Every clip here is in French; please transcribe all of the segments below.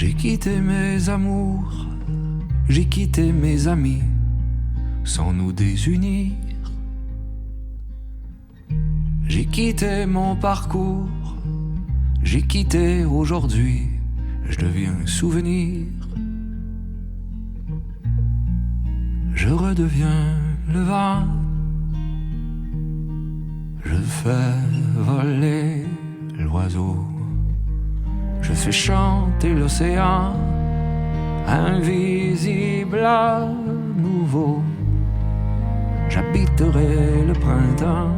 J'ai quitté mes amours, j'ai quitté mes amis, sans nous désunir. J'ai quitté mon parcours, j'ai quitté aujourd'hui, je deviens souvenir. Je redeviens le vent, je fais voler l'oiseau, je fais chanter l'océan, invisible à nouveau. J'habiterai le printemps.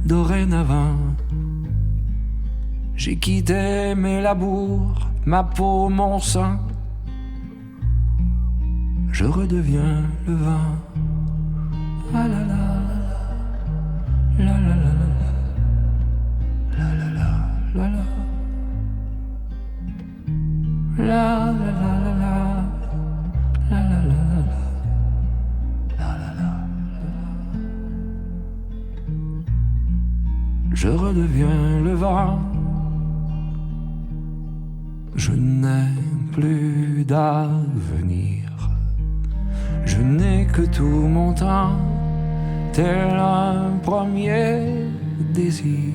Dorénavant, j'ai quitté mes labours, ma peau, mon sang. Je redeviens le vent. Ah la la la la la la la la la la la la la la la la. Je redeviens le vent. Je n'ai plus d'avenir. Je n'ai que tout mon temps, tel un premier désir,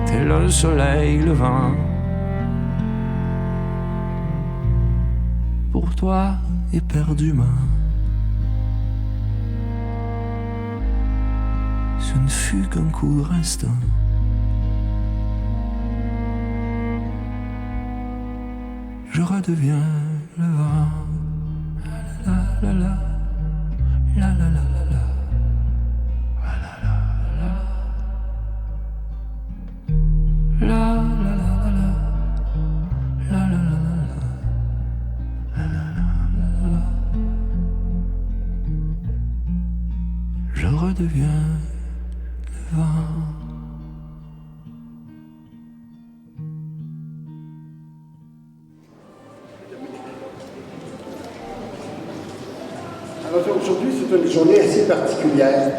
tel un soleil levant. Pour toi éperdument, ce ne fut qu'un court instant. Je redeviens le vent. La la la la la la la la la la la la la la. Je redeviens le vent. Alors aujourd'hui, c'est une journée assez particulière.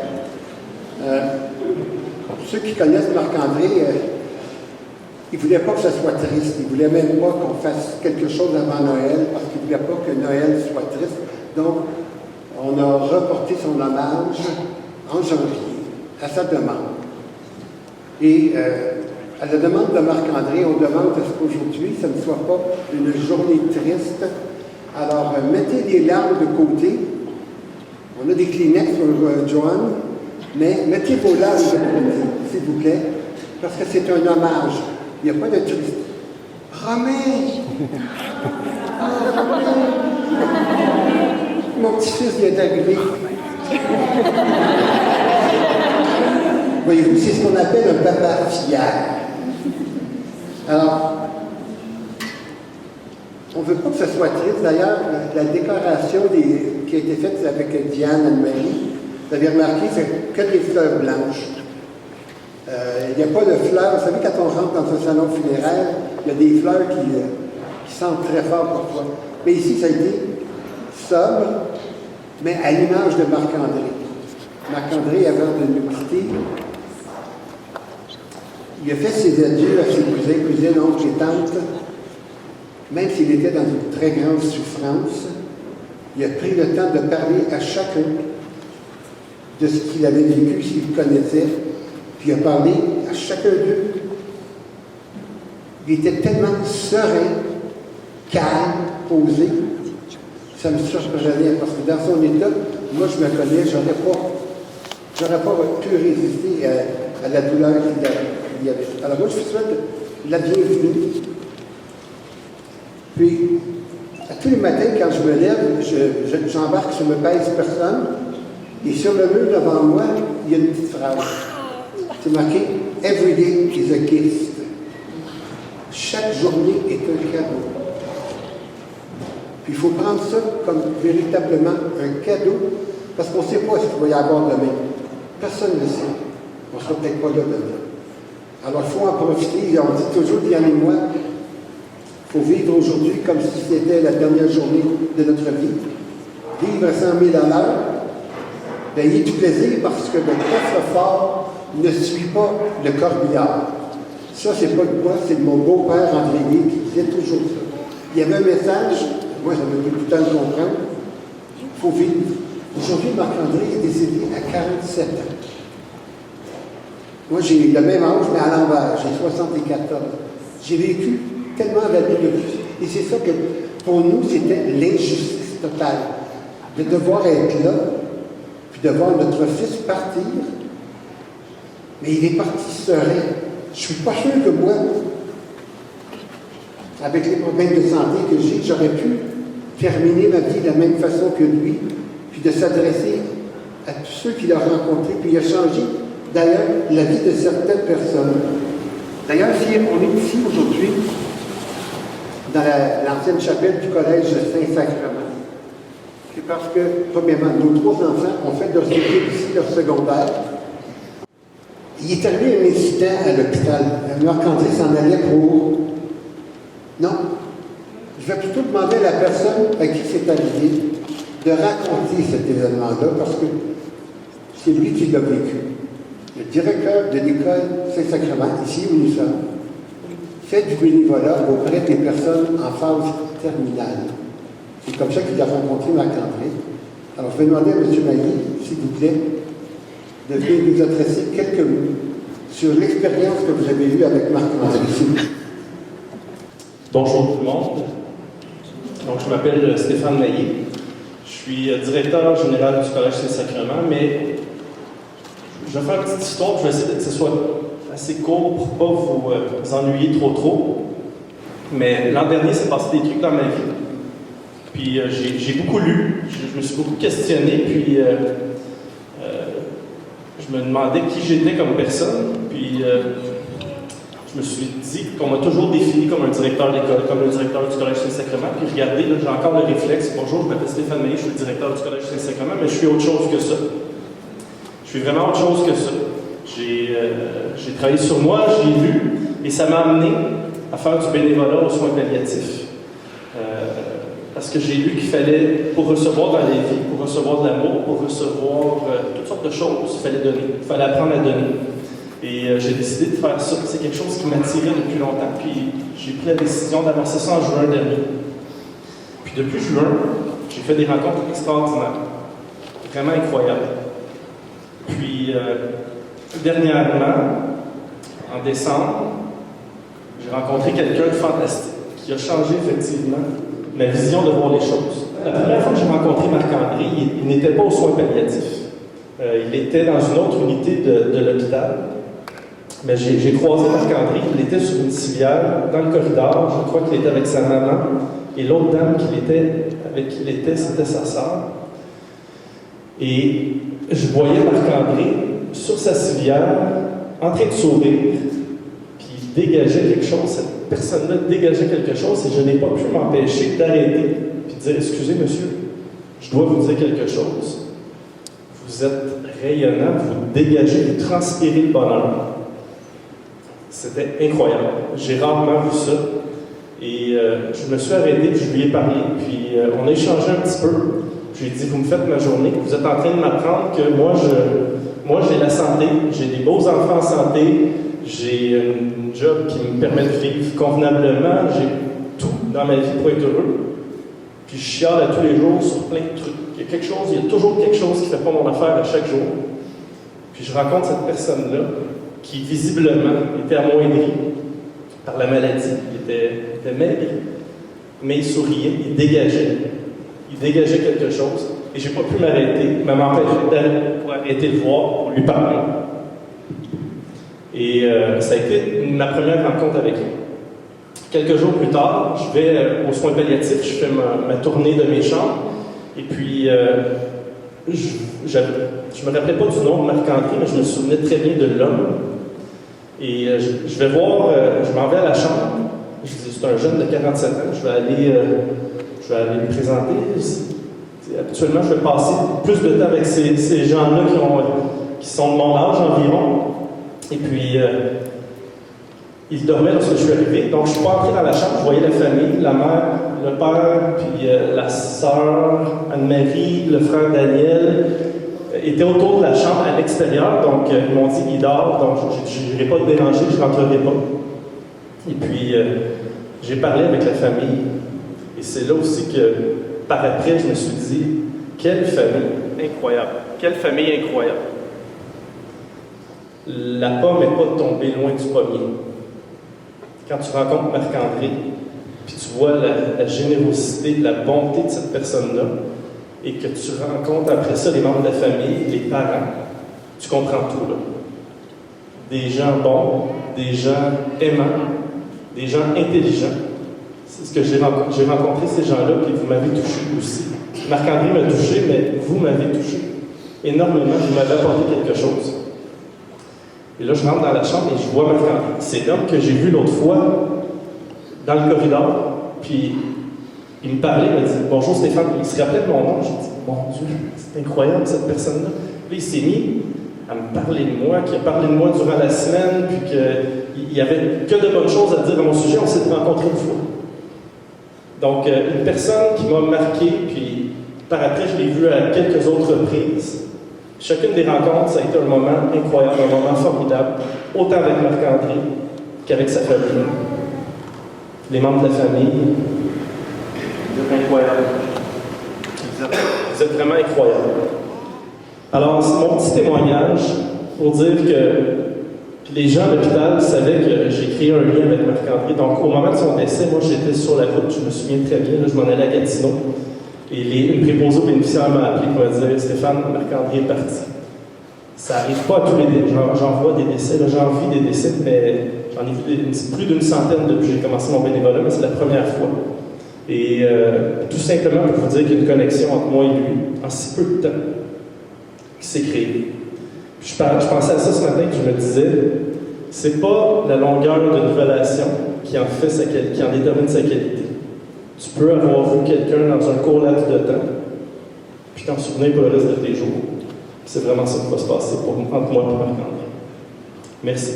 Pour ceux qui connaissent Marc-André, il ne voulait pas que ça soit triste. Il ne voulait même pas qu'on fasse quelque chose avant Noël parce qu'il ne voulait pas que Noël soit triste. Donc, on a reporté son hommage en janvier, à sa demande. Et à la demande de Marc-André, on demande à ce qu'aujourd'hui, ça ne soit pas une journée triste. Alors, mettez les larmes de côté. On a des Kleenex pour Joanne, mais mettez vos larmes de côté, s'il vous plaît, parce que c'est un hommage. Il n'y a pas de triste. Romain! Mon petit-fils vient d'arriver. Voyez-vous, c'est ce qu'on appelle un papa fier. Alors, on ne veut pas que ce soit triste. D'ailleurs, la décoration qui a été faite avec Diane Anne-Marie, vous avez remarqué, c'est que des fleurs blanches. Il n'y a pas de fleurs. Vous savez, quand on rentre dans un salon funéraire, il y a des fleurs qui sentent très fort parfois. Mais ici, ça a été sobre, mais à l'image de Marc-André. Marc-André, avant de nous quitter, il a fait ses adieux à ses cousins, cousines, oncles et tantes. Même s'il était dans une très grande souffrance, il a pris le temps de parler à chacun de ce qu'il avait vécu, s'il connaissait, puis il a parlé à chacun d'eux. Il était tellement serein, calme, posé, ça me surprenait, parce que dans son état, moi je me connais, j'aurais pas pu résister à la douleur qu'il y avait. Alors moi je vous souhaite la bienvenue. Puis, à tous les matins, quand je me lève, j'embarque sur me pèse personne, et sur le mur devant moi, il y a une petite phrase. C'est marqué « Every day is a gift ». Chaque journée est un cadeau. Puis il faut prendre ça comme véritablement un cadeau, parce qu'on ne sait pas ce qu'il va y avoir demain. Personne ne le sait. On ne sera peut-être pas là demain. Alors il faut en profiter. On dit toujours, Diane et moi, il faut vivre aujourd'hui comme si c'était la dernière journée de notre vie. Vivre à 100 000 à l'heure, ayez du plaisir parce que le coffre-fort ne suit pas le corbillard. Ça, c'est pas de moi, c'est de mon beau-père André Guy qui disait toujours ça. Il y avait un message, moi j'avais mis tout le temps de comprendre, il faut vivre. Aujourd'hui, Marc-André est décédé à 47 ans. Moi, j'ai le même âge, mais à l'envers, j'ai 74. J'ai vécu tellement d'années de plus. Et c'est ça que, pour nous, c'était l'injustice totale. De devoir être là, puis de voir notre fils partir. Mais il est parti serein. Je suis pas sûr que moi, avec les problèmes de santé que j'ai, j'aurais pu terminer ma vie de la même façon que lui, puis de s'adresser à tous ceux qu'il a rencontrés, puis il a changé, d'ailleurs, la vie de certaines personnes. D'ailleurs, si on est ici aujourd'hui, dans l'ancienne chapelle du collège Saint-Sacrement, c'est parce que, premièrement, nos 3 enfants ont fait leur études ici, leur secondaire. Il est arrivé un incident à l'hôpital. Marc-André s'en allait pour... Non. Je vais plutôt demander à la personne à qui c'est arrivé de raconter cet événement-là, parce que c'est lui qui l'a vécu. Le directeur de l'école Saint-Sacrement, ici où nous sommes, fait du bénévolat auprès des personnes en phase terminale. C'est comme ça qu'il a rencontré Marc-André. Alors, je vais demander à M. Mailly, s'il vous plaît, de venir nous adresser quelques mots sur l'expérience que vous avez eue avec Marc-André. Bonjour tout le monde. Donc, je m'appelle Stéphane Mailly. Je suis directeur général du Collège Saint-Sacrement, mais je vais faire une petite histoire. Je vais essayer que ce soit assez court pour ne pas vous ennuyer trop. Mais l'an dernier, s'est passé des trucs dans ma vie. Puis j'ai beaucoup lu, je me suis beaucoup questionné, puis je me demandais qui j'étais comme personne. Puis je me suis dit qu'on m'a toujours défini comme un directeur d'école, comme le directeur du Collège Saint-Sacrement. Puis regardez, là, j'ai encore le réflexe. Bonjour, je m'appelle Stéphane Mailly, je suis le directeur du Collège Saint-Sacrement, mais je suis autre chose que ça. Je suis vraiment autre chose que ça. J'ai travaillé sur moi, j'ai lu, et ça m'a amené à faire du bénévolat aux soins palliatifs. Parce que j'ai lu qu'il fallait, pour recevoir dans la vie, pour recevoir de l'amour, pour recevoir toutes sortes de choses, il fallait donner. Il fallait apprendre à donner. Et j'ai décidé de faire ça. C'est quelque chose qui m'attirait depuis longtemps. Puis j'ai pris la décision d'avancer ça en juin dernier. Puis depuis juin, j'ai fait des rencontres extraordinaires. Vraiment incroyables. Puis dernièrement, en décembre, j'ai rencontré quelqu'un de fantastique qui a changé effectivement ma vision de voir les choses. La première fois que j'ai rencontré Marc-André, il n'était pas aux soins palliatifs. Il était dans une autre unité de l'hôpital. Mais j'ai croisé Marc-André, il était sur une civière, dans le corridor. Je crois qu'il était avec sa maman. Et l'autre dame avec qui il était, c'était sa sœur. Et je voyais Marc-André sur sa civière, en train de sourire, puis il dégageait quelque chose. Cette personne-là dégageait quelque chose et je n'ai pas pu m'empêcher d'arrêter et de dire « Excusez, monsieur, je dois vous dire quelque chose. Vous êtes rayonnant, vous dégagez, vous transpirez le bonheur. » C'était incroyable. J'ai rarement vu ça. Et je me suis arrêté, puis je lui ai parlé, puis on a échangé un petit peu. Je lui ai dit, vous me faites ma journée, vous êtes en train de m'apprendre que moi j'ai la santé, j'ai des beaux enfants en santé, j'ai un job qui me permet de vivre convenablement, j'ai tout dans ma vie pour être heureux. Puis je chiale à tous les jours sur plein de trucs. Il y a toujours quelque chose qui ne fait pas mon affaire à chaque jour. Puis je rencontre cette personne-là qui visiblement était amoindrie par la maladie. Il était maigre, mais il souriait, il dégageait. Il dégageait quelque chose. Et je n'ai pas pu m'arrêter, mais m'empêcher d'aller pour arrêter le voir, pour lui parler. Et ça a été ma première rencontre avec lui. Quelques jours plus tard, je vais aux soins palliatifs, je fais ma tournée de mes chambres. Et puis, je ne me rappelais pas du nom de Marc-André, mais je me souvenais très bien de l'homme. Et je vais voir, je m'en vais à la chambre. Je dis, c'est un jeune de 47 ans, je vais aller lui présenter. Habituellement, je vais passer plus de temps avec ces gens-là qui sont de mon âge environ. Et puis, il dormait lorsque je suis arrivé. Donc, je ne suis pas entré dans la chambre, je voyais la famille, la mère, le père, puis la sœur, Anne-Marie, le frère Daniel, étaient autour de la chambre à l'extérieur. Donc, ils m'ont dit, il dort. Donc, je n'irai pas te déranger, je ne rentrerai pas. Et puis, j'ai parlé avec la famille. Et c'est là aussi que, par après, je me suis dit, quelle famille incroyable. Quelle famille incroyable. La pomme n'est pas tombée loin du pommier. Quand tu rencontres Marc-André, puis tu vois la générosité, la bonté de cette personne-là, et que tu rencontres après ça les membres de la famille, les parents, tu comprends tout, là. Des gens bons, des gens aimants, des gens intelligents. C'est ce que j'ai rencontré. J'ai rencontré ces gens-là, puis vous m'avez touché aussi. Marc-André m'a touché, mais vous m'avez touché. Énormément, vous m'avez apporté quelque chose. Et là, je rentre dans la chambre et je vois Marc-André. C'est l'homme que j'ai vu l'autre fois dans le corridor, puis il me parlait, il m'a dit « Bonjour Stéphane », il se rappelait de mon nom. J'ai dit « Mon Dieu, c'est incroyable cette personne-là ». Puis il s'est mis à me parler de moi, qui a parlé de moi durant la semaine, puis qu'il n'y avait que de bonnes choses à dire à mon sujet. On s'est rencontrés une fois. Donc, une personne qui m'a marqué, puis par après, je l'ai vu à quelques autres reprises. Chacune des rencontres, ça a été un moment incroyable, un moment formidable, autant avec Marc-André qu'avec sa famille. Les membres de la famille, vous êtes incroyables. Vous êtes vraiment incroyables. Alors, c'est mon petit témoignage pour dire que les gens de l'hôpital savaient que j'ai créé un lien avec Marc-André. Donc, au moment de son décès, moi, j'étais sur la route, je me souviens très bien, là, je m'en allais à Gatineau. Et une préposée aux bénéficiaires m'a appelé pour me dire « Stéphane, Marc-André est parti. » Ça n'arrive pas à tous les décès. J'en vois des décès, là, j'en vis des décès, mais j'en ai vu plus d'une centaine depuis que j'ai commencé mon bénévolat, mais c'est la première fois. Et tout simplement pour vous dire qu'il y a une connexion entre moi et lui, en si peu de temps, qui s'est créée. Je pensais à ça ce matin, que je me disais, c'est pas la longueur d'une relation qui en détermine sa qualité. Tu peux avoir vu quelqu'un dans un court laps de temps, puis t'en souvenir pour le reste de tes jours. C'est vraiment ça qui va se passer entre moi et Marc-André. Merci.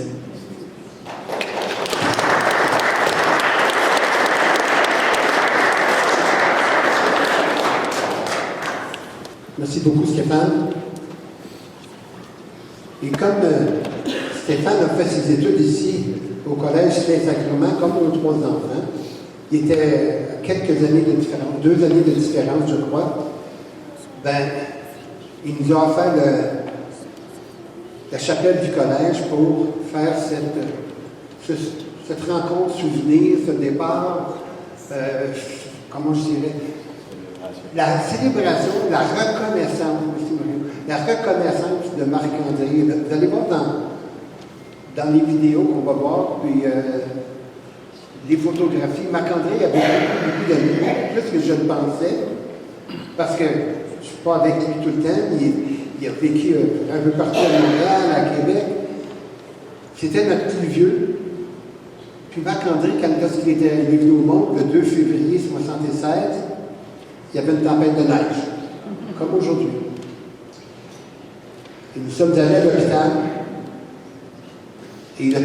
Merci beaucoup, Stéphane. Et comme Stéphane a fait ses études ici, au Collège Saint-Sacrement, comme nos trois enfants, il était à quelques années de différence, 2 années de différence, je crois, il nous a offert la chapelle du collège pour faire cette rencontre souvenir, ce départ, comment je dirais, la célébration, la reconnaissance de Marc-André. Vous allez voir dans les vidéos qu'on va voir, puis les photographies. Marc-André avait beaucoup d'amis, plus que je le pensais, parce que je ne suis pas avec lui tout le temps. Il a vécu un peu partout à Montréal, à Québec. C'était notre plus vieux. Puis Marc-André, lorsqu'il est venu au monde, le 2 février 1976, il y avait une tempête de neige, comme aujourd'hui. Et nous sommes allés à l'hôpital, et il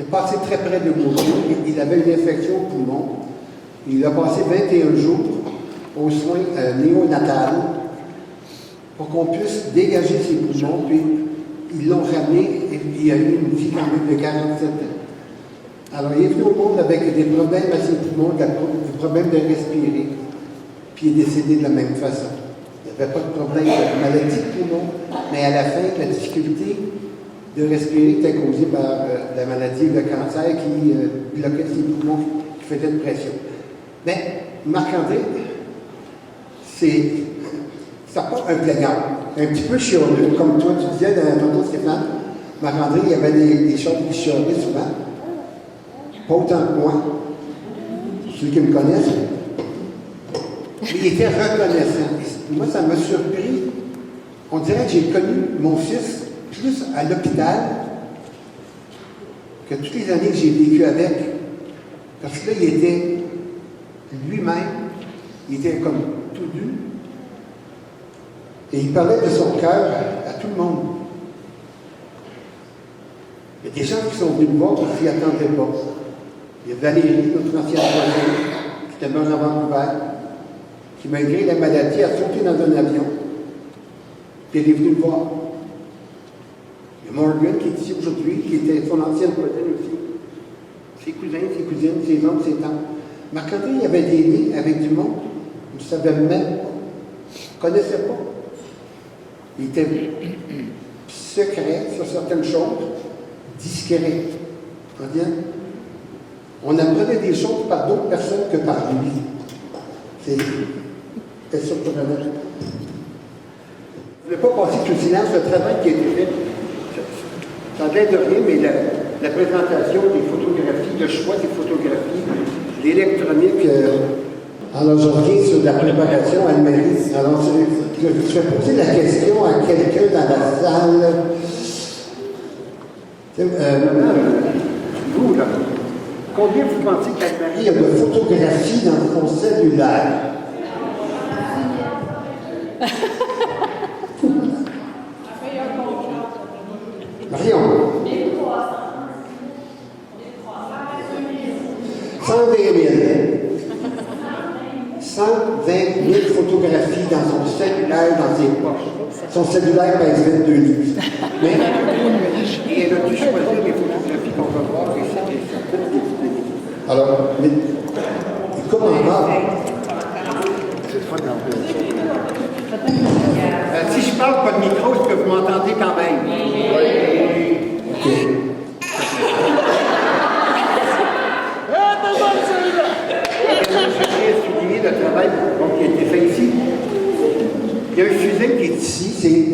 est passé très près de mourir. Il avait une infection au poumon. Il a passé 21 jours aux soins néonatales pour qu'on puisse dégager ses poumons, puis ils l'ont ramené et il a eu une vie quand même de 47 ans. Alors, il est venu au monde avec des problèmes à ses poumons, des problèmes de respirer, puis il est décédé de la même façon. Il n'y avait pas de problème de maladie de poumon, mais à la fin, la difficulté de respirer était causée par la maladie, le cancer qui bloquait ses poumons, qui faisait de pression. Mais Marc-André, ça n'a pas un plaignard, un petit peu chialeux, comme toi tu disais tantôt, Stéphane. Marc-André, il y avait des choses qui chialaient souvent, pas autant que moi, ceux qui me connaissent. Mais il était reconnaissant. Et moi, ça m'a surpris. On dirait que j'ai connu mon fils plus à l'hôpital que toutes les années que j'ai vécu avec. Parce que là, il était lui-même, il était comme tout nu. Et il parlait de son cœur à tout le monde. Il y a des gens qui sont venus me voir parce qu'ils n'attendaient pas. Il y a Valérie, notre ancienne voisine, qui était morte à Vancouver, qui, malgré la maladie, a sauté dans un avion. Puis elle est venue me voir. Il y a Morgan, qui est ici aujourd'hui, qui était son ancienne voisine aussi. Ses cousins, ses cousines, ses oncles, ses tantes. Marc-André, il y avait des liens avec du monde. Il ne savait même pas. Il ne connaissait pas. Il était secret sur certaines choses, discret. On apprenait des choses par d'autres personnes que par lui. C'est surprenant. Je ne vais pas passer sous silence le travail qui a été fait. Ça n'aide de rien, mais la présentation des photographies, le choix des photographies, l'électronique. Alors, je reviens sur la préparation, Anne-Marie. Alors, je vais poser la question à quelqu'un dans la salle. Vous, là, combien vous pensez qu'Anne-Marie a de photographies dans son cellulaire? Marion. 120 000. 120 000 photographies dans son cellulaire, dans ses poches. Son cellulaire pèse 22 livres. Mais, et elle a dû choisir les photographies qu'on va voir, et c'est une. Alors, mais, comment on va? C'est le fun d'en si je parle pas de micro, est-ce que vous m'entendez quand même? Oui. OK. Je vais souligner le travail qui a été fait ici. Il y a un fusil qui est ici, c'est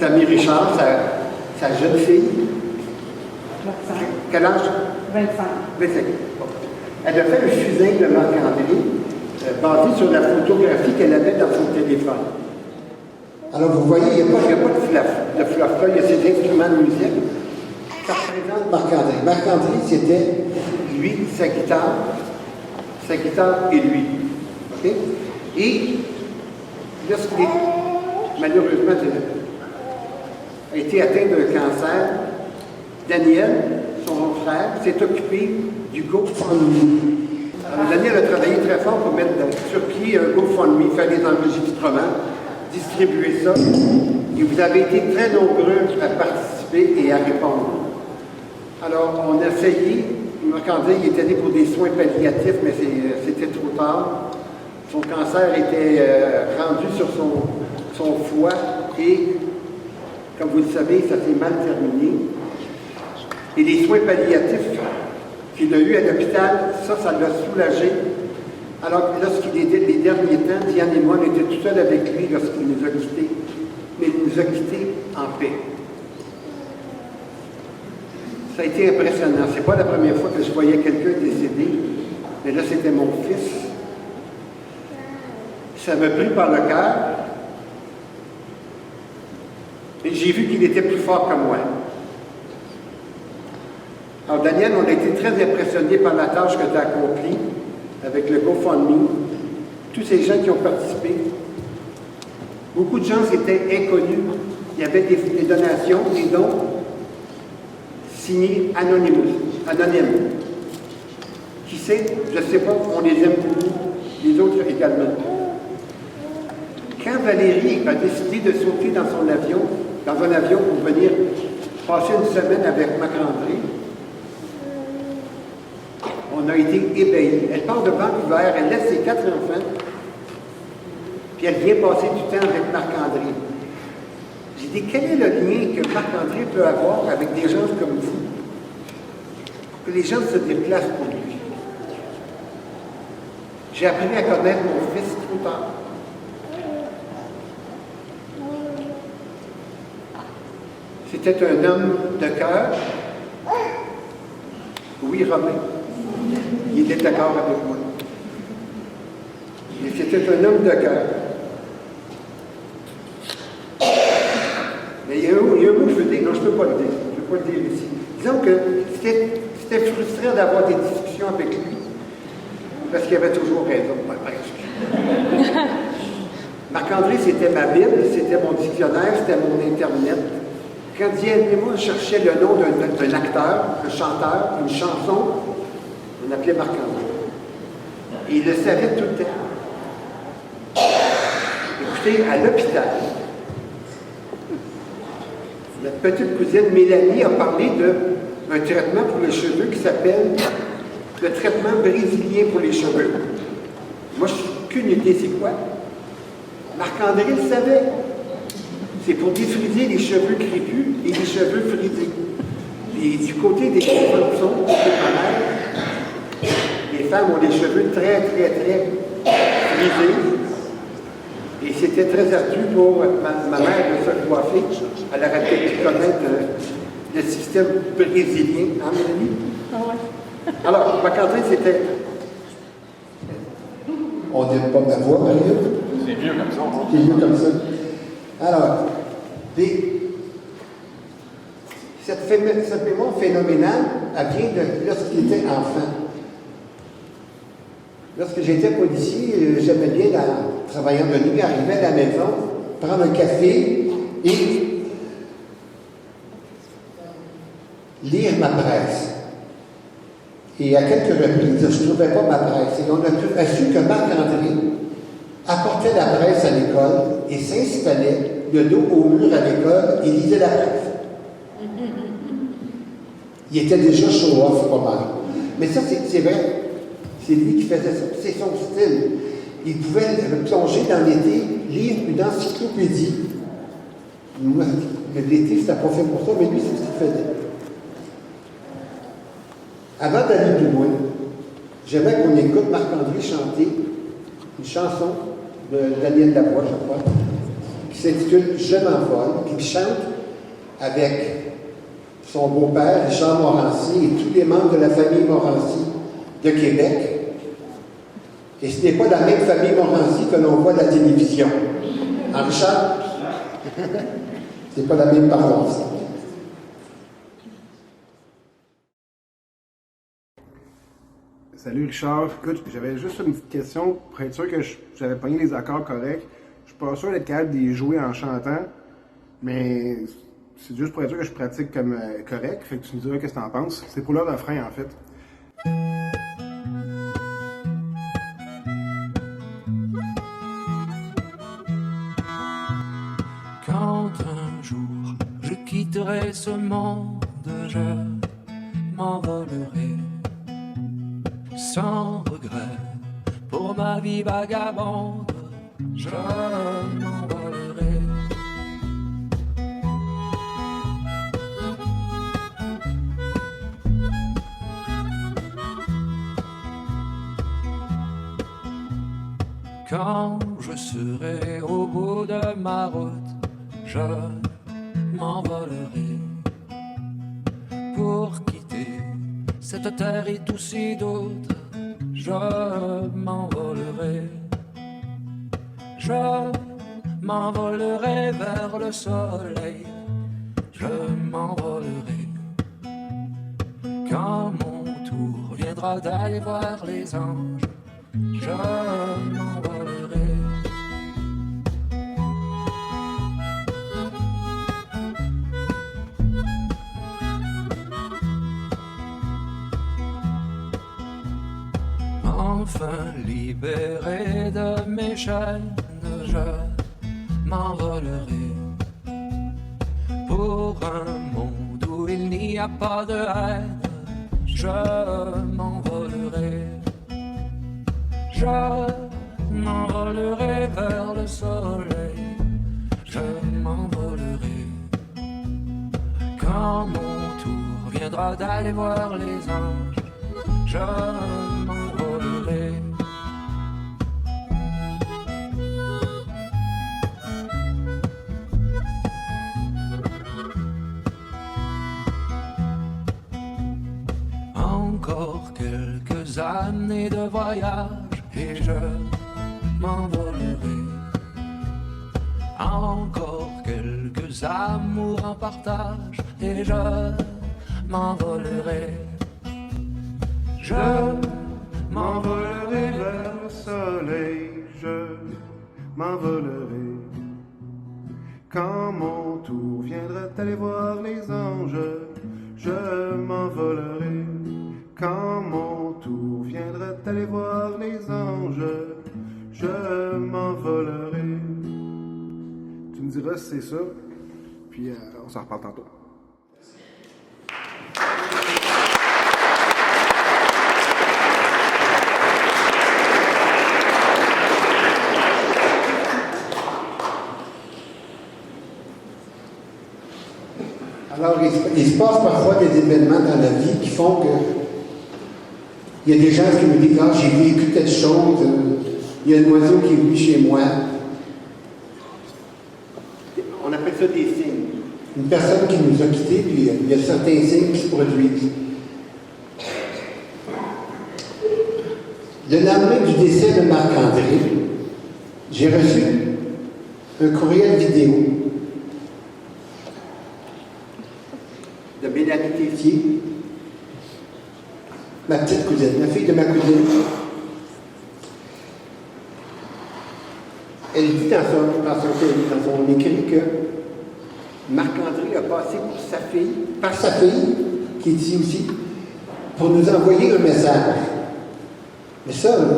Tammy Richard, sa jeune fille. Quel âge? 25. 25. Elle a fait un fusil de Marc-André basé sur la photographie qu'elle avait dans son téléphone. Alors, vous voyez, il n'y a pas de fluff là, il y a ces instruments de musique. Ça représente Marc-André. Marc-André, c'était lui, sa guitare et lui. OK? Et lorsqu'il est, malheureusement, a été atteint d'un cancer, Daniel, son frère, s'est occupé du GoFundMe. Alors, Daniel a travaillé très fort pour mettre sur pied un GoFundMe, faire des enregistrements, distribuer ça. Et vous avez été très nombreux à participer et à répondre. Alors, on a essayé. Marc-André, il était allé pour des soins palliatifs, mais c'était trop tard. Son cancer était rendu sur son foie et, comme vous le savez, ça s'est mal terminé. Et les soins palliatifs qu'il a eus à l'hôpital, ça l'a soulagé. Alors, lorsqu'il était les derniers temps, Diane et moi, on était tout seuls avec lui lorsqu'il nous a quittés. Mais il nous a quittés en paix. Ça a été impressionnant. C'est pas la première fois que je voyais quelqu'un décédé, mais là, c'était mon fils. Ça m'a pris par le cœur. Et j'ai vu qu'il était plus fort que moi. Alors, Daniel, on a été très impressionnés par la tâche que tu as accomplie avec le GoFundMe. Tous ces gens qui ont participé. Beaucoup de gens étaient inconnus. Il y avait des donations, des dons signés anonymes. Qui sait, je ne sais pas, on les aime beaucoup, les autres également. Quand Valérie a décidé de sauter dans un avion pour venir passer une semaine avec Marc-André, on a été ébahis. Elle part de Vancouver, elle laisse ses 4 enfants, puis elle vient passer du temps avec Marc-André. J'ai dit, quel est le lien que Marc-André peut avoir avec des gens comme vous? Que les gens se déplacent pour lui. J'ai appris à connaître mon fils trop tard. C'était un homme de cœur. Oui, Romain. Il était d'accord avec moi. Et c'était un homme de cœur. Mais il y a un mot que je veux dire, non, je ne peux pas le dire. Je ne peux pas le dire ici. Disons que c'était frustrant d'avoir des discussions avec lui, parce qu'il avait toujours raison, presque. Marc-André, c'était ma Bible, c'était mon dictionnaire, c'était mon Internet. Quand Diane et moi cherchait le nom d'un acteur, un chanteur, une chanson, on appelait Marc-André. Et il le savait tout le temps. Écoutez, à l'hôpital, Notre petite cousine Mélanie a parlé d'un traitement pour les cheveux qui s'appelle le traitement brésilien pour les cheveux. Moi, je n'ai aucune idée c'est quoi. Marc-André le savait. C'est pour défriser les cheveux crépus et les cheveux frisés. Et du côté des consomptions, côté de ma mère, les femmes ont des cheveux très, très, très frisés. Et c'était très ardu pour ma mère de se coiffer. Elle aurait peut-être pu connaître le système brésilien, hein, Mélanie? Ah ouais. Alors, Marc-André, c'était... On n'aime pas ma voix, Marie-Ève? C'est mieux comme ça. C'est mieux comme ça. Alors, cette mémoire phénoménale, elle vient de lorsqu'il était enfant. Lorsque j'étais policier, j'aimais bien, travaillant de nuit, arriver à la maison, prendre un café et lire ma presse. Et à quelques reprises, je ne trouvais pas ma presse. Et on a su que Marc-André apportait la presse à l'école et s'installait le dos au mur à l'école et lisait la presse. Il était déjà show-off pas mal. Mais ça, c'est vrai. C'est lui qui faisait ça. C'est son style. Il pouvait plonger dans l'été, lire une encyclopédie. Moi, l'été, c'était pas fait pour ça, mais lui, c'est ce qu'il faisait. Avant d'aller plus loin, j'aimerais qu'on écoute Marc-André chanter une chanson de Daniel Lavoie, je crois, qui s'intitule « Je m'envole », qu'il chante avec son beau-père, Richard Morancy, et tous les membres de la famille Morancy de Québec. Et ce n'est pas la même famille Morancy que l'on voit à la télévision. Hein, Richard? C'est pas la même paroisse. Salut Richard. Écoute, j'avais juste une petite question pour être sûr que j'avais pogné les accords corrects. Je suis pas sûr d'être capable d'y jouer en chantant, mais c'est juste pour être sûr que je pratique comme correct. Fait que tu me diras qu'est-ce que t'en penses. C'est pour le refrain en fait. Quand un jour je quitterai ce monde, je m'envolerai sans regret pour ma vie vagabonde. Je m'envolerai. Quand je serai au bout de ma route, je m'envolerai pour quitter cette terre et tous ses doutes. Je m'envolerai. Je m'envolerai vers le soleil. Je m'envolerai. Quand mon tour viendra d'aller voir les anges, je m'envolerai. Enfin libéré de mes chaînes, je m'envolerai pour un monde où il n'y a pas de haine. Je m'envolerai. Je m'envolerai vers le soleil. Je m'envolerai. Quand mon tour viendra d'aller voir les anges, je m'envolerai. Encore quelques années de voyage et je m'envolerai. Encore quelques amours en partage et je m'envolerai. Je m'envolerai vers le soleil, je m'envolerai. Quand mon tour viendra d'aller voir les anges, je m'envolerai. Quand mon tour viendra d'aller voir les anges, je m'envolerai. Tu me diras si c'est ça. Puis on s'en reparle tantôt. Alors, il se passe parfois des événements dans la vie qui font que il y a des gens qui me disent « Ah, j'ai vécu telle chose, il y a un oiseau qui est venu chez moi. » On appelle ça des signes. Une personne qui nous a quittés, puis il y a certains signes qui se produisent. Le lendemain du décès de Marc-André, j'ai reçu un courriel vidéo de Mélanie Tessier, ma petite cousine, la fille de ma cousine. Elle dit dans son écrit que Marc-André a passé par sa fille, qui est ici aussi, pour nous envoyer un message. Mais ça, je ne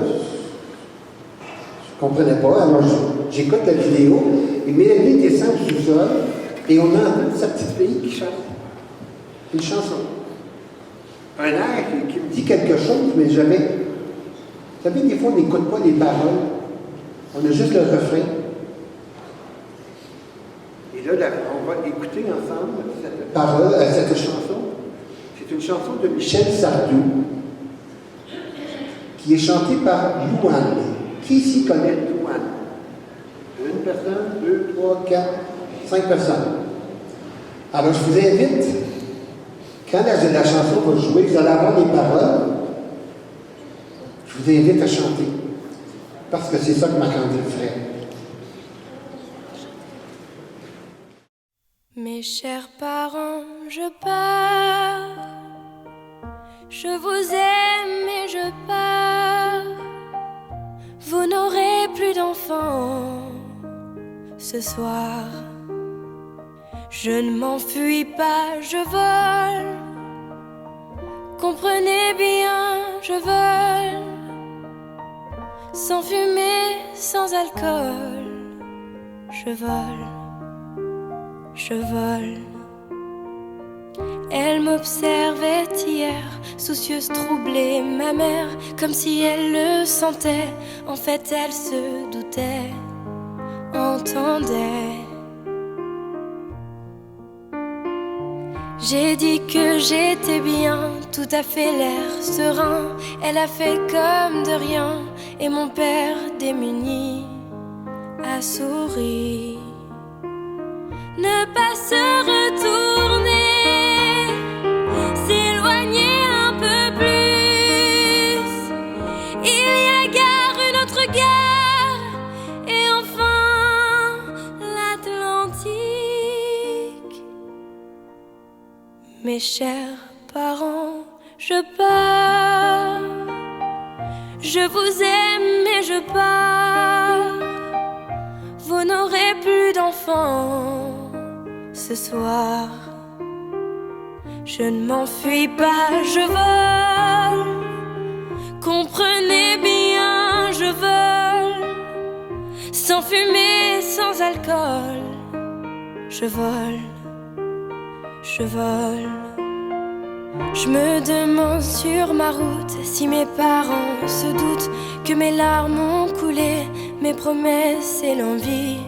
comprenais pas. Alors j'écoute la vidéo, et Mélanie descend au sous-sol, et on entend sa petite fille qui chante une chanson. Un air qui me dit quelque chose, mais jamais. Vous savez, des fois, on n'écoute pas les paroles. On a juste le refrain. Et là, on va écouter ensemble cette chanson. C'est une chanson de Michel Sardou, qui est chantée par Louane. Qui ici connaît Louane? Une personne, 2, 3, 4, 5 personnes. Alors, je vous invite, quand la chanson va jouer, vous allez avoir les paroles, je vous invite à chanter. Parce que c'est ça que Marc-André ferait. Mes chers parents, je pars. Je vous aime et je pars. Vous n'aurez plus d'enfants ce soir. Je ne m'enfuis pas, je vole. Comprenez bien, je vole. Sans fumée, sans alcool. Je vole, je vole. Elle m'observait hier, soucieuse, troublée, ma mère, comme si elle le sentait. En fait, elle se doutait, entendait. J'ai dit que j'étais bien, tout à fait l'air serein. Elle a fait comme de rien, et mon père démuni a souri. Ne pas se retourner, s'éloigner un peu plus. Il y a gare, une autre gare, et enfin l'Atlantique. Mes chers parents, je pars. Je vous aime et je pars. Vous n'aurez plus d'enfants ce soir. Je ne m'enfuis pas, je vole. Comprenez bien, je vole. Sans fumée, sans alcool. Je vole, je vole. Je me demande sur ma route si mes parents se doutent que mes larmes ont coulé, mes promesses et l'envie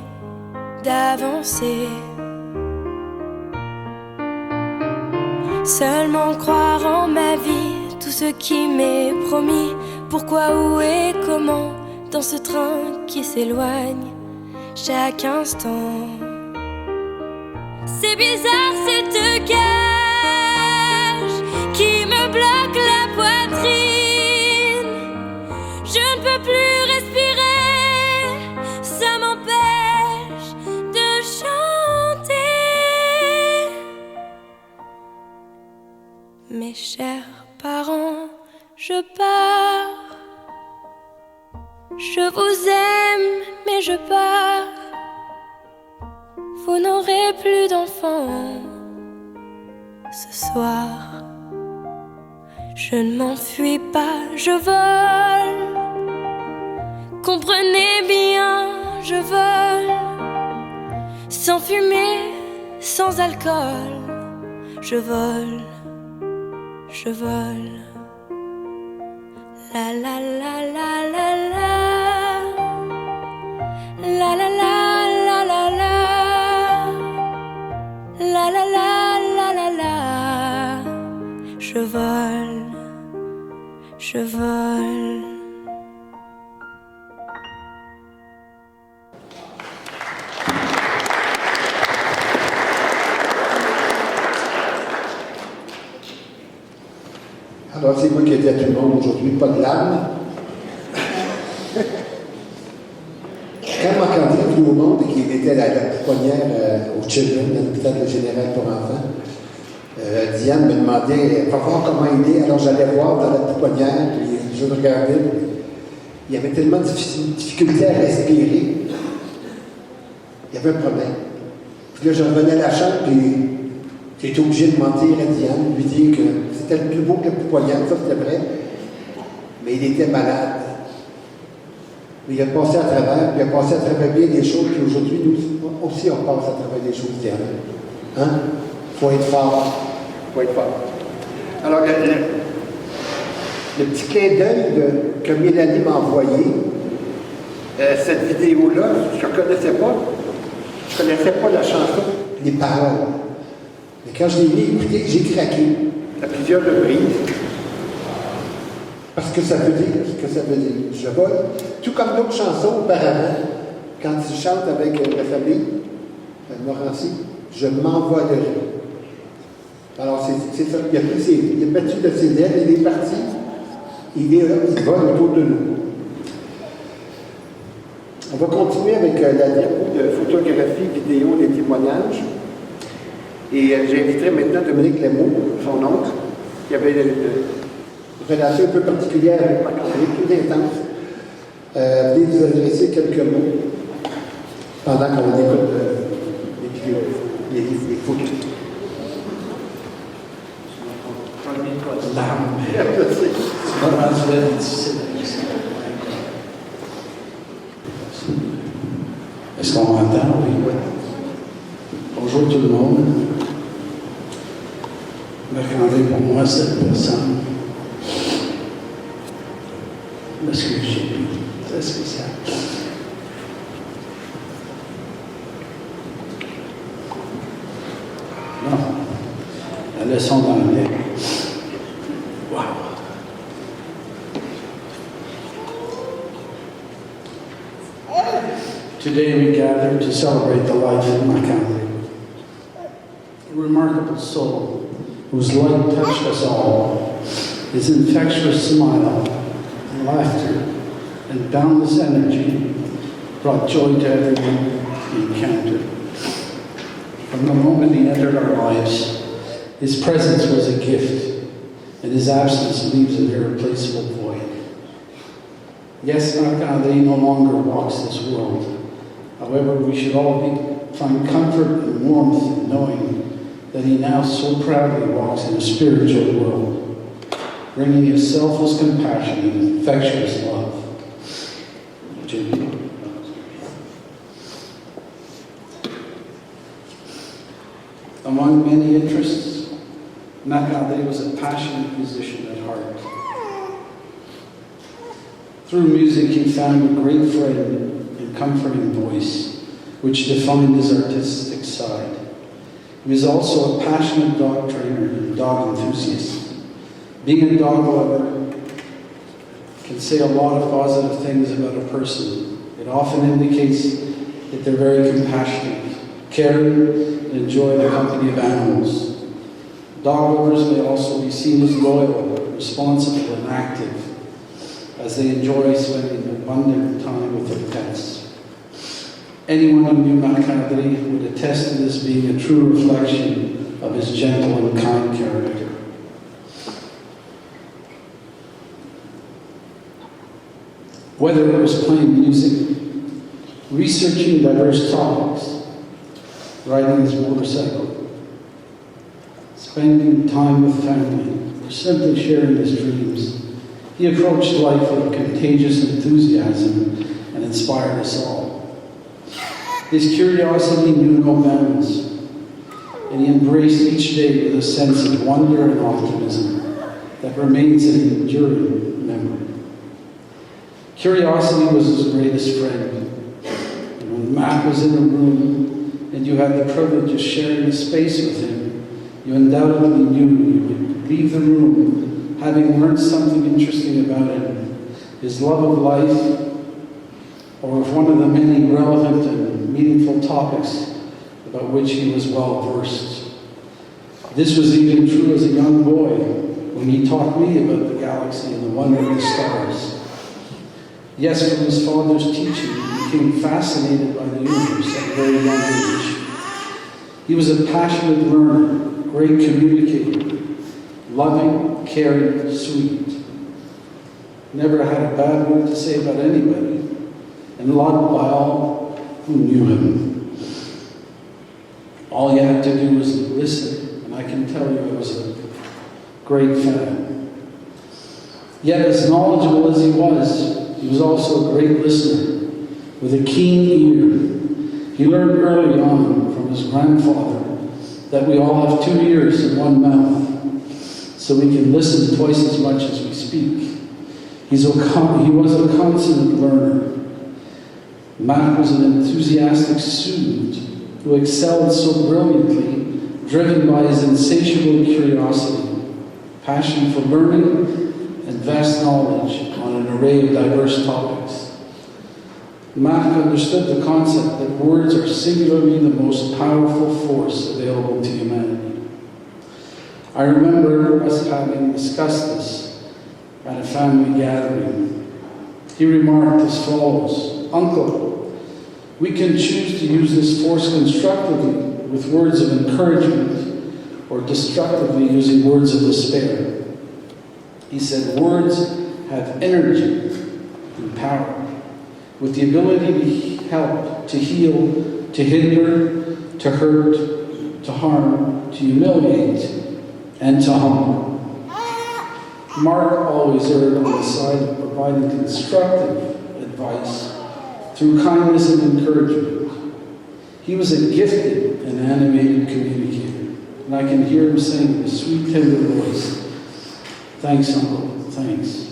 d'avancer. Seulement croire en ma vie, tout ce qui m'est promis. Pourquoi, où et comment, dans ce train qui s'éloigne chaque instant. C'est bizarre cette cage qui me bloque la poitrine. Je ne peux plus respirer, ça m'empêche de chanter. Mes chers parents, je pars. Je vous aime, mais je pars. Vous n'aurez plus d'enfants ce soir. Je ne m'enfuis pas, je vole. Comprenez bien, je vole. Sans fumée, sans alcool. Je vole, je vole. La la la la la la. La la la la la la. La la la la la la. Je vole, je vole. Alors, c'est moi qui ai dit à tout le monde aujourd'hui, pas de larmes. Quand Marc-André est venu au monde et qu'il était à la pouponnière au Children, à l'hôpital de Général pour enfants, Diane me demandait, va voir comment il est. Alors, j'allais voir dans la pouponnière, puis je le regardais. Il y avait tellement de difficultés à respirer. Il y avait un problème. Puis là, je revenais à la chambre, puis j'étais obligé de mentir à Diane, lui dire que c'était le plus beau que la pouponnière, ça c'était vrai, mais il était malade. Mais il a passé à travers, puis il a passé à travers bien des choses, puis aujourd'hui, nous aussi, on passe à travers des choses, Diane. Hein? Il faut être fort. Il faut être fort. Alors, le petit clin d'œil que Mélanie m'a envoyé, cette vidéo-là, je ne connaissais pas. Je ne connaissais pas la chanson, les paroles. Mais quand je l'ai mis écouter, j'ai craqué à plusieurs reprises. Parce que ça veut dire ce que ça veut dire. Je vole. Tout comme d'autres chansons auparavant, quand ils chantent avec la famille, Morancy, je m'envolerai. Alors c'est ça. Il a battu de ses ailes, il est parti. Il vole autour de nous. On va continuer avec la diapo de photographie, vidéo, des témoignages. Et j'inviterai maintenant Dominique Lemeau, son oncle, qui avait une relation un peu particulière avec Marc-André, plus intense. Venez nous adresser quelques mots pendant qu'on écoute les vidéos, les photos. Est-ce qu'on m'entend? Oui. Bonjour tout le monde. Marc-André, pour moi, cette personne, parce que j'ai très spécial. Non, la leçon d'anglais. Wow. Today we gather to celebrate the life of Marc-André, a remarkable soul whose light touched us all. His infectious smile and laughter and boundless energy brought joy to everyone he encountered. From the moment he entered our lives, his presence was a gift, and his absence leaves an irreplaceable void. Yes, Marc-André no longer walks this world. However, we should all find comfort and warmth in knowing that he now so proudly walks in a spiritual world, bringing his selfless compassion and infectious love. Jimmy. Among many interests, Marc-André was a passionate musician at heart. Through music, he found a great friend and comforting voice, which defined his artistic side. He was also a passionate dog trainer and dog enthusiast. Being a dog lover can say a lot of positive things about a person. It often indicates that they're very compassionate, caring, and enjoy the company of animals. Dog lovers may also be seen as loyal, responsible, and active, as they enjoy spending abundant time with their pets. Anyone who knew Marc-André would attest to this being a true reflection of his gentle and kind character. Whether it was playing music, researching diverse topics, riding his motorcycle, spending time with family, or simply sharing his dreams, he approached life with contagious enthusiasm and inspired us all. His curiosity knew no bounds. and he embraced each day with a sense of wonder and optimism that remains an enduring memory. Curiosity was his greatest friend. And when Mac was in a room and you had the privilege of sharing a space with him, you undoubtedly knew you would leave the room having learned something interesting about him, his love of life, or of one of the many relevant and meaningful topics about which he was well versed. This was even true as a young boy when he taught me about the galaxy and the wondering stars. Yes, from his father's teaching, he became fascinated by the universe at a very young age. He was a passionate learner, great communicator, loving, caring, sweet. Never had a bad word to say about anybody, and loved by all who knew him. All you had to do was listen, and I can tell you I was a great fan. Yet as knowledgeable as he was also a great listener, with a keen ear. He learned early on from his grandfather that we all have 2 ears and 1 mouth, so we can listen twice as much as we speak. He was a consummate learner. Mac was an enthusiastic student who excelled so brilliantly, driven by his insatiable curiosity, passion for learning, and vast knowledge on an array of diverse topics. Mac understood the concept that words are singularly the most powerful force available to humanity. I remember us having discussed this at a family gathering. He remarked as follows: "Uncle, we can choose to use this force constructively with words of encouragement or destructively using words of despair." He said, "Words have energy and power, with the ability to help, to heal, to hinder, to hurt, to harm, to humiliate, and to humble." Mark always erred on the side of providing constructive advice through kindness and encouragement. He was a gifted and animated communicator, and I can hear him saying with a sweet, tender voice, "Thanks, Uncle, thanks."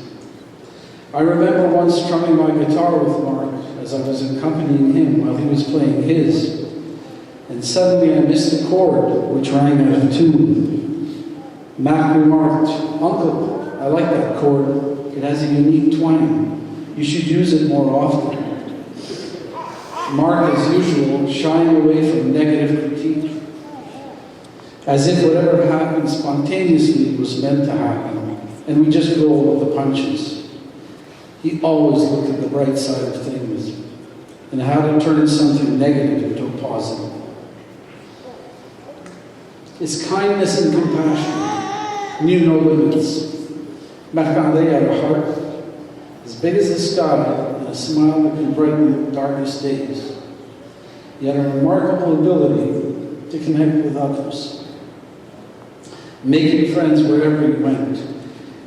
I remember once strumming my guitar with Mark as I was accompanying him while he was playing his, and suddenly I missed a chord which rang out of tune. Mac remarked, "Uncle, I like that chord. It has a unique twang. You should use it more often." Mark, as usual, shying away from negative critique, as if whatever happened spontaneously was meant to happen, and we just roll with the punches. He always looked at the bright side of things and how to turn something negative into a positive. His kindness and compassion knew no limits. Marc-André had a heart as big as the sky and a smile that can brighten the darkest days. He had a remarkable ability to connect with others, making friends wherever he went.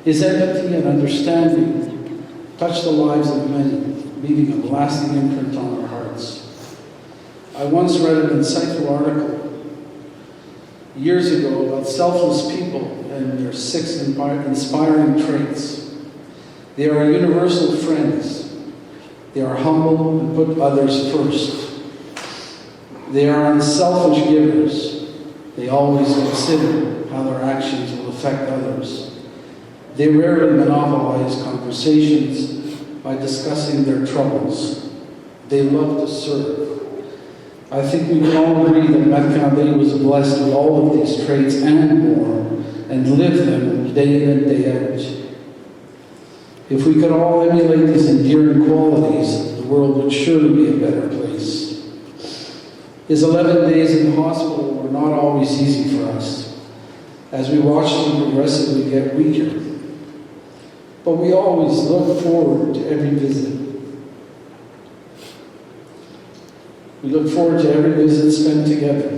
His empathy and understanding touched the lives of many, leaving a lasting imprint on our hearts. I once read an insightful article years ago about selfless people and their 6 inspiring traits. They are universal friends. They are humble and put others first. They are unselfish givers. They always consider how their actions will affect others. They rarely monopolize conversations by discussing their troubles. They love to serve. I think we can all agree that Marc-André was blessed with all of these traits and more, and lived them day in and day out. If we could all emulate these endearing qualities, the world would surely be a better place. His 11 days in the hospital were not always easy for us, as we watched him progressively get weaker. But we always look forward to every visit. We look forward to every visit spent together,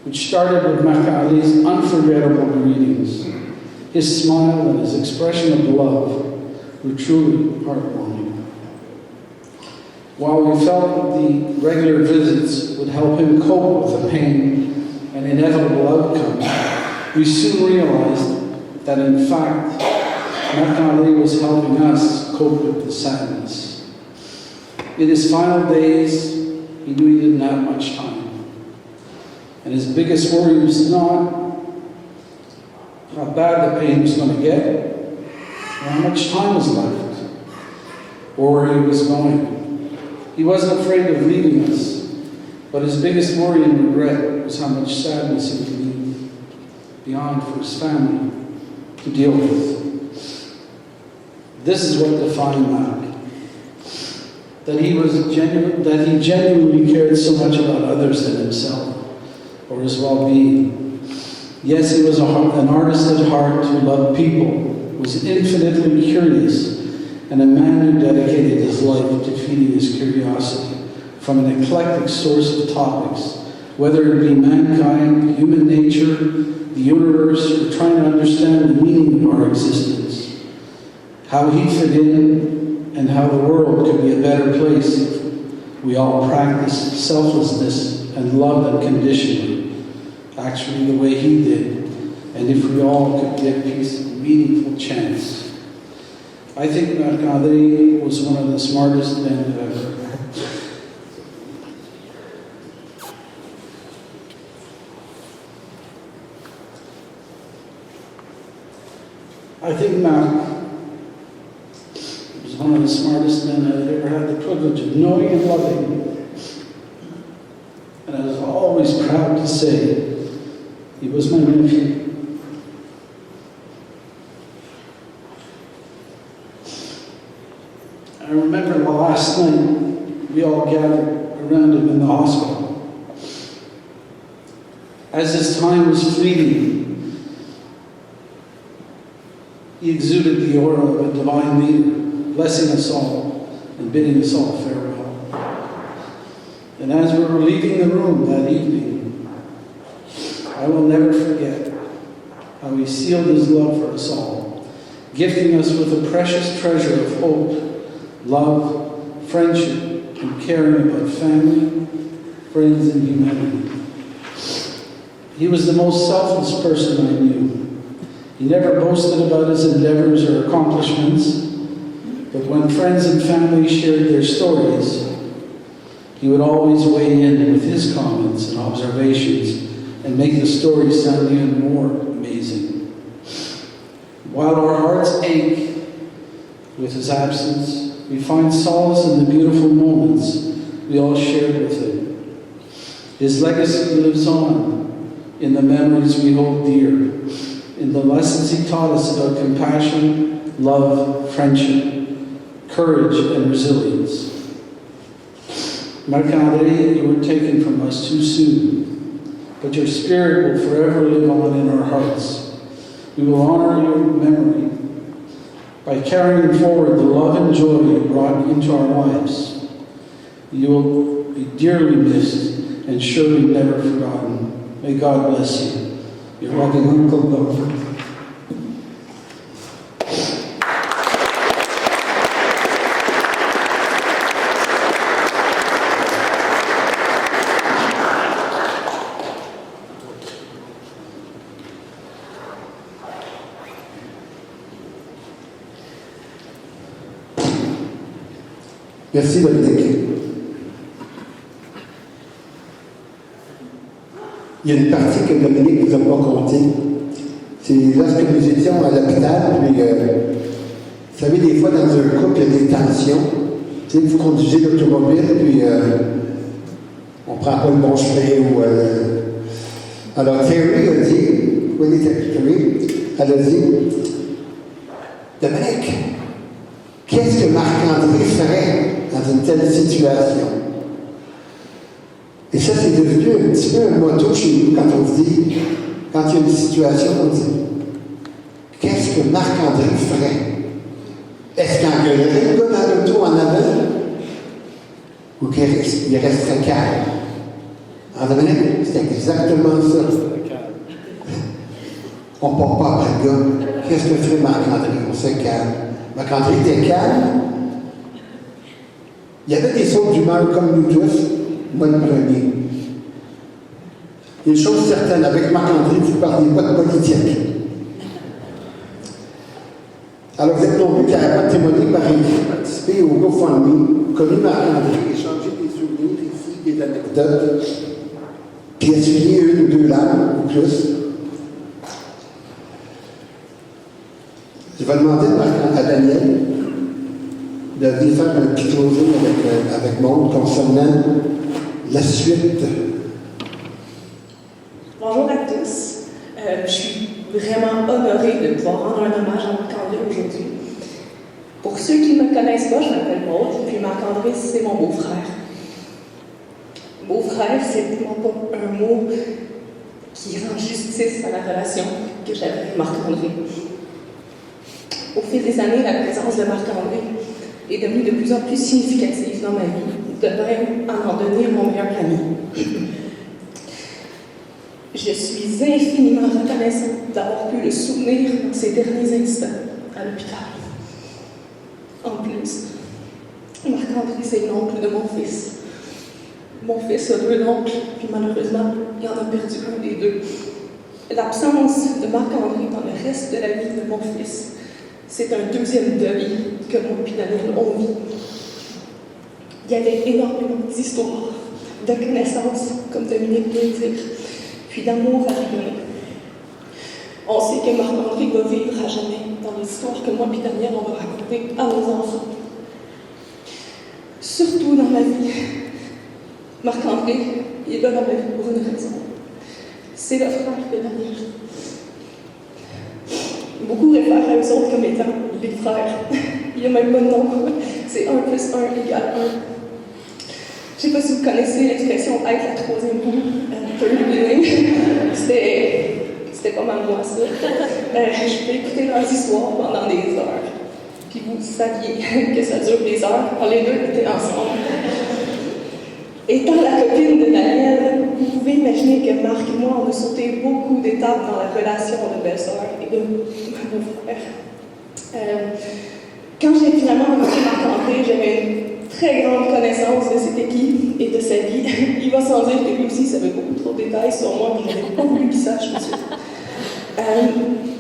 which started with Marc-André's unforgettable greetings. His smile and his expression of love were truly heartwarming. While we felt that the regular visits would help him cope with the pain and an inevitable outcome, we soon realized that in fact, Marc-André was helping us cope with the sadness. In his final days, he knew he didn't have much time. And his biggest worry was not how bad the pain was going to get, or how much time was left, or where he was going. He wasn't afraid of leaving us, but his biggest worry and regret was how much sadness he would leave behind for his family to deal with. This is what defined Marc. That he genuinely cared so much about others than himself or his well-being. Yes, he was an artist at heart who loved people, was infinitely curious, and a man who dedicated his life to feeding his curiosity from an eclectic source of topics, whether it be mankind, human nature, the universe, or trying to understand the meaning of our existence, how he fit in, and how the world could be a better place if we all practiced selflessness and love unconditionally, actually the way he did, and if we all could give peace a meaningful chance. I think Marc-André was one of the smartest men I've ever heard. I think Marc was one of the smartest men I've ever had the privilege of knowing and loving. And I was always proud to say he was my nephew. I remember the last night we all gathered around him in the hospital. As his time was fleeting, he exuded the aura of a divine leader, blessing us all and bidding us all farewell. And as we were leaving the room that evening, I will never forget how he sealed his love for us all, gifting us with a precious treasure of hope, love, friendship, and caring about family, friends, and humanity. He was the most selfless person I knew. He never boasted about his endeavors or accomplishments, but when friends and family shared their stories, he would always weigh in with his comments and observations and make the story sound even more amazing. While our hearts ache with his absence, we find solace in the beautiful moments we all shared with him. His legacy lives on in the memories we hold dear, in the lessons he taught us about compassion, love, friendship, courage, and resilience. Marc-André, you were taken from us too soon, but your spirit will forever live on in our hearts. We will honor your memory by carrying forward the love and joy you brought into our lives. You will be dearly missed and surely never forgotten. May God bless you. Your loving Uncle Bill. Merci, Dominique. Il y a une partie que Dominique ne vous a pas contée. C'est lorsque nous étions à l'hôpital, puis, vous savez, des fois, dans un couple, il y a des tensions. Tu sais, vous conduisez l'automobile, puis on ne prend pas le bon chemin. Alors, Terry a dit, elle a dit, Dominique, qu'est-ce que Marc-André ferait dans une telle situation? Et ça, c'est devenu un petit peu un motto chez nous quand on dit, quand il y a une situation, on dit, qu'est-ce que Marc-André ferait? Est-ce qu'il engueulerait le gars dans l'auto en avant? Ou qu'il resterait calme? En Dominique, c'est exactement ça. On ne part pas après le gars. Qu'est-ce que ferait Marc-André? On se calme. Marc-André était calme. Il y avait des sautes d'humeur comme nous tous, moi le premier. Il y a une chose certaine, avec Marc-André, vous ne parlez pas de politique. Alors, vous êtes nombreux qui n'avaient pas témoigné par écrit, participé au GoFundMe, connu Marc-André, échangé des souvenirs ici, des anecdotes, puis essuyé une ou deux larmes, ou plus. Je vais demander à Daniel de venir faire un petit closing avec Maud concernant la suite. Bonjour à tous. Je suis vraiment honorée de pouvoir rendre un hommage à Marc-André aujourd'hui. Pour ceux qui ne me connaissent pas, je m'appelle Maud, puis Marc-André, c'est mon beau-frère. Beau-frère, c'est vraiment pas un mot qui rend justice à la relation que j'avais avec Marc-André. Au fil des années, la présence de Marc-André est devenue de plus en plus significative dans ma vie, de même à en devenir mon meilleur ami. Je suis infiniment reconnaissante d'avoir pu le soutenir dans ses derniers instants à l'hôpital. En plus, Marc-André, c'est l'oncle de mon fils. Mon fils a 2 oncles, puis malheureusement, il en a perdu un des 2. L'absence de Marc-André dans le reste de la vie de mon fils, c'est un deuxième deuil que moi et Daniel on vit. Il y avait énormément d'histoires, de connaissances, comme Dominique vient de dire, puis d'amour à rigoler. On sait que Marc-André va vivre à jamais dans l'histoire que moi et Daniel on va raconter à nos enfants. Surtout dans ma vie, Marc-André, il est là dans ma vie pour une raison. C'est le frère de Daniel. Beaucoup réfèrent à eux autres comme étant les frères. Il n'y a même pas de nom. C'est 1 plus 1 égale 1. Je ne sais pas si vous connaissez l'expression « être la troisième roue ». C'était pas mal moi, ça. Je peux écouter leurs histoires pendant des heures. Puis vous saviez que ça dure des heures quand les deux étaient ensemble. Étant la copine de Daniel, vous pouvez imaginer que Marc et moi, on a sauté beaucoup d'étapes dans la relation de belle-sœur et de mon frère. Quand j'ai finalement rencontré Marc-André, j'avais une très grande connaissance de c'était qui et de sa vie. Il va sans dire que lui aussi savait beaucoup trop de détails sur moi, mais je n'avais pas voulu qu'il sache tout de suite.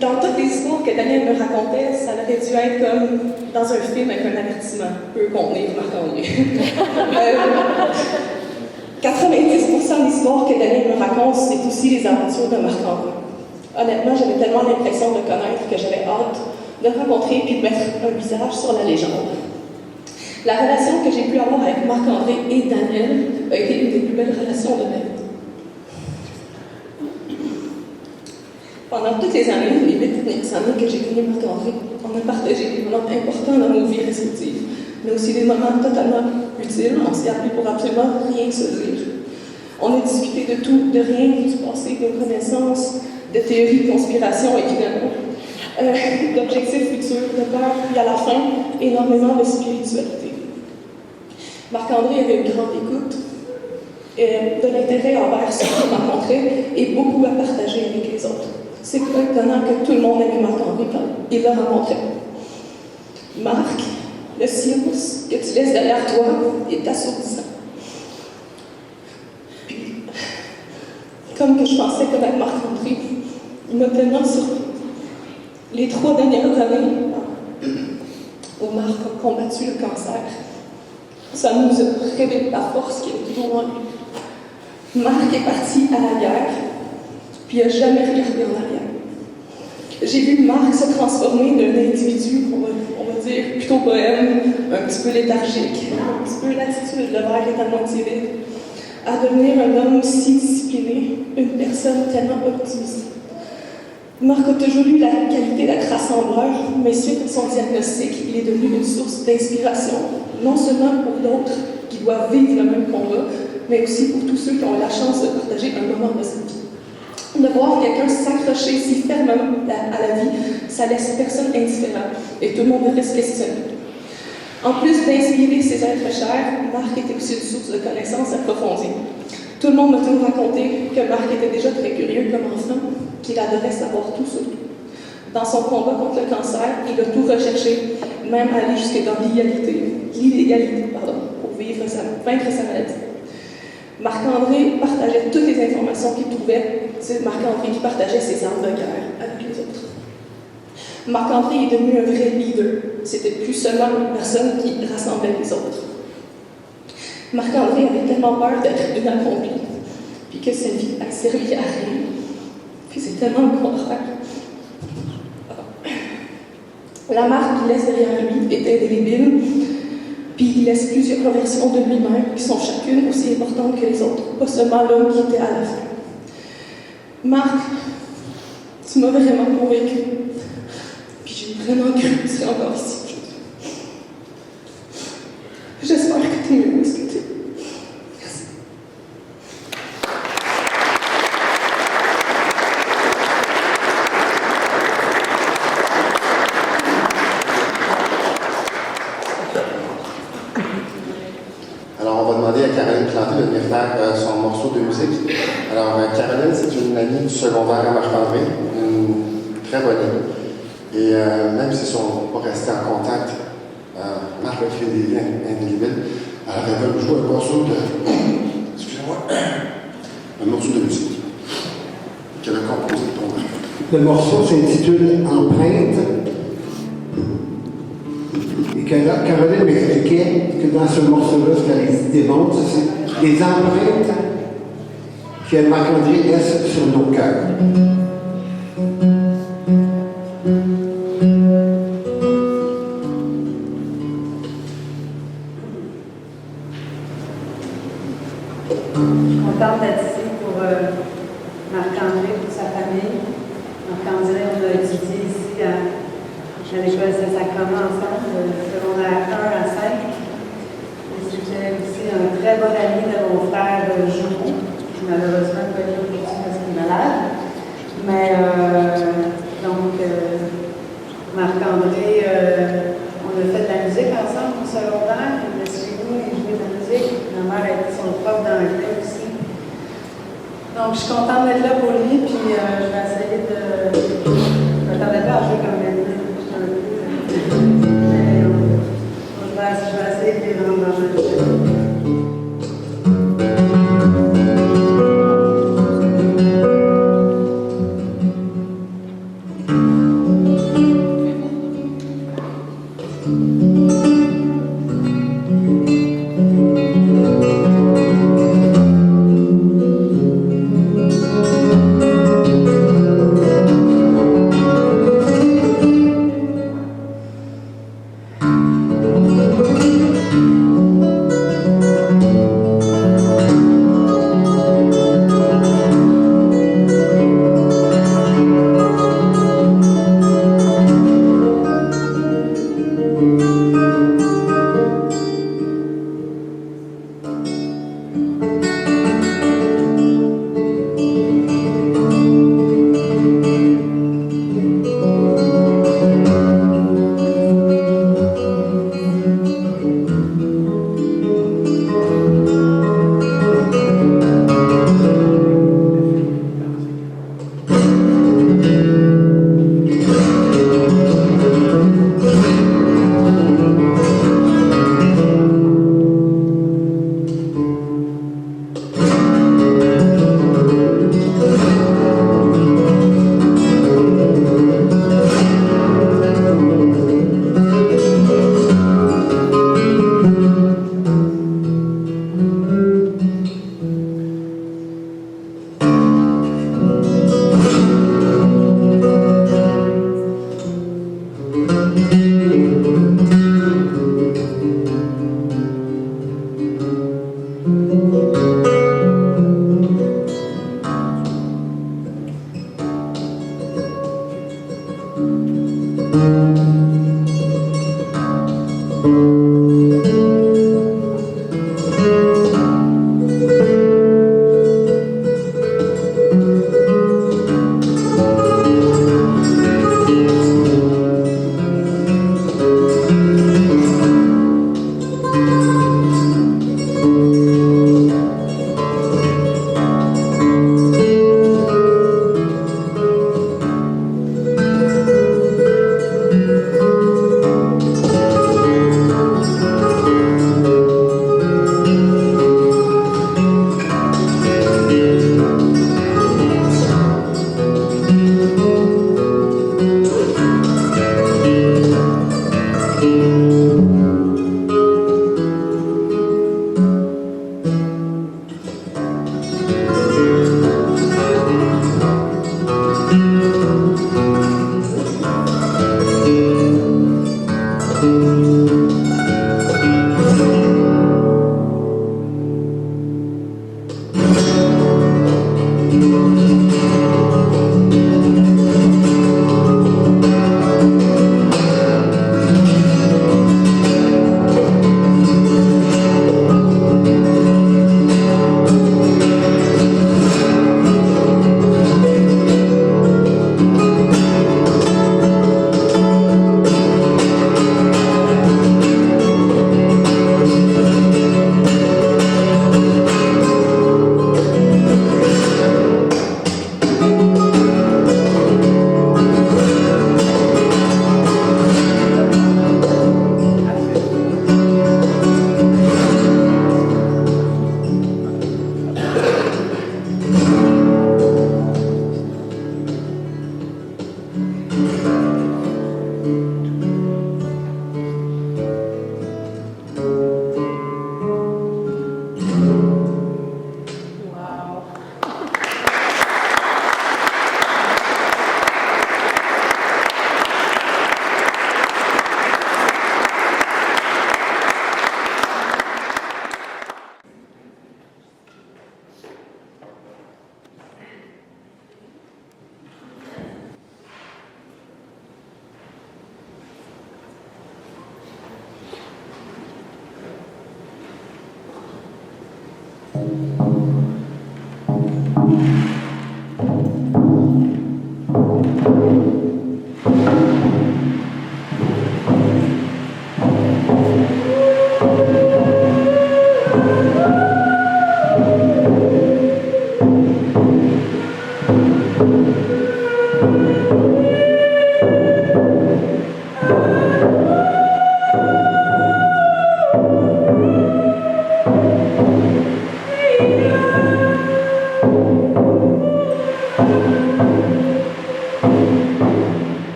Dans toutes les histoires que Daniel me racontait, ça aurait dû être comme dans un film avec un avertissement. Peu contenir Marc-André. 90% de l'histoire que Daniel me raconte, c'est aussi les aventures de Marc-André. Honnêtement, j'avais tellement l'impression de connaître que j'avais hâte de rencontrer et de mettre un visage sur la légende. La relation que j'ai pu avoir avec Marc-André et Daniel a été une des plus belles relations de ma vie. Pendant toutes les années, les 8 dernières années que j'ai connu Marc-André, on a partagé des moments importants dans nos vies respectives, mais aussi des moments totalement utiles. On s'est appelé pour absolument rien se dire. On a discuté de tout, de rien, du passé, de connaissances, de théories de conspiration, évidemment, d'objectifs futurs, de peur, puis à la fin, énormément de spiritualité. Marc-André avait une grande écoute, de l'intérêt envers ceux qu'il rencontrait et beaucoup à partager avec les autres. C'est pas étonnant que tout le monde aimait Marc-André quand il le rencontrait. Marc, le silence que tu laisses derrière toi est assourdissant. Puis, comme que je pensais connaître Marc-André, il m'a tellement surpris. Les 3 dernières années où Marc a combattu le cancer, ça nous a révélé la force qui est toujours en lui. Marc est parti à la guerre, puis il n'a jamais regardé en arrière. J'ai vu Marc se transformer d'un individu, on va dire, plutôt bohème, un petit peu léthargique, un petit peu l'attitude, le verre est tellement timide, à devenir un homme si discipliné, une personne tellement optimiste. Marc a toujours eu la qualité d'être rassembleur, mais suite à son diagnostic, il est devenu une source d'inspiration, non seulement pour d'autres qui doivent vivre le même combat, mais aussi pour tous ceux qui ont la chance de partager un moment de sa vie. De voir quelqu'un s'accrocher si fermement à la vie, ça laisse personne indifférent et tout le monde reste questionné. En plus d'inspirer ses êtres chers, Marc était aussi une source de connaissances approfondies. Tout le monde m'a toujours raconté que Marc était déjà très curieux comme enfant, qu'il adorait savoir tout sur tout. Dans son combat contre le cancer, il a tout recherché, même aller jusqu'à dans l'illégalité, pour vaincre sa maladie. Marc-André partageait toutes les informations qu'il trouvait. C'est Marc-André qui partageait ses armes de guerre avec les autres. Marc-André est devenu un vrai leader. C'était plus seulement une personne qui rassemblait les autres. Marc-André avait tellement peur d'être inaccompli, puis que sa vie a servi à rien. Puis c'est tellement le contraire. La marque qu'il laisse derrière lui est indélébile, puis il laisse plusieurs versions de lui-même qui sont chacune aussi importantes que les autres, pas seulement l'homme qui était à la fin. Marc, tu m'as vraiment convaincu, puis j'ai vraiment cru que tu es encore ici aujourd'hui. J'espère que tu es mieux où est-ce que tu es. Merci. Alors, on va demander à Caroline Planté de venir faire son morceau de musique. Alors, Caroline, c'est une amie du secondaire à Marc-André, une très bonne amie. Et même s'ils ne sont pas restés en contact, Marc a créé des liens indélébiles. Alors, elle va nous jouer un morceau de... Excusez-moi. Un morceau de musique qu'elle a composé pour Marc. Le morceau s'intitule Empreinte. Et Caroline m'expliquait que dans ce morceau-là, ce qu'elle démontre, c'est les empreintes que Marc-André laisse sur nos cœurs. Je suis contente d'être ici pour Marc-André, pour sa famille. Marc-André, on a étudié ici à l'école Saint-Sacrement ensemble, de secondaire 1 à 5. C'était aussi un très bon ami de mon frère Jumeau, qui malheureusement pas eu aujourd'hui parce qu'il est malade. Mais donc, Marc-André, on a fait de la musique ensemble au secondaire. Il est chez nous, il jouait de la musique. Ma mère a été son prof d'anglais aussi. Donc, je suis contente d'être là pour lui, puis je vais essayer de. Je ne m'attendais pas à jouer comme elle. Je vais essayer de les rendre dans le jeu.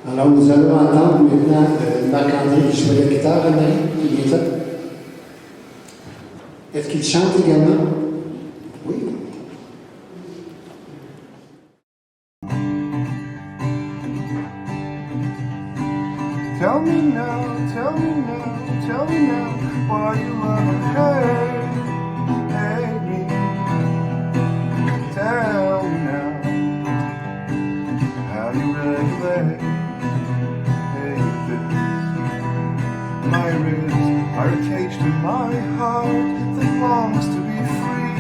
Alors, nous allons entendre maintenant Marc-André qui joue la guitare, René, qui vient là. Est-ce qu'il chante également? Oui. Tell me now, tell me now, tell me now why you love hate me. Tell me now how you regulate this. My ribs are a cage to my heart that longs to be free.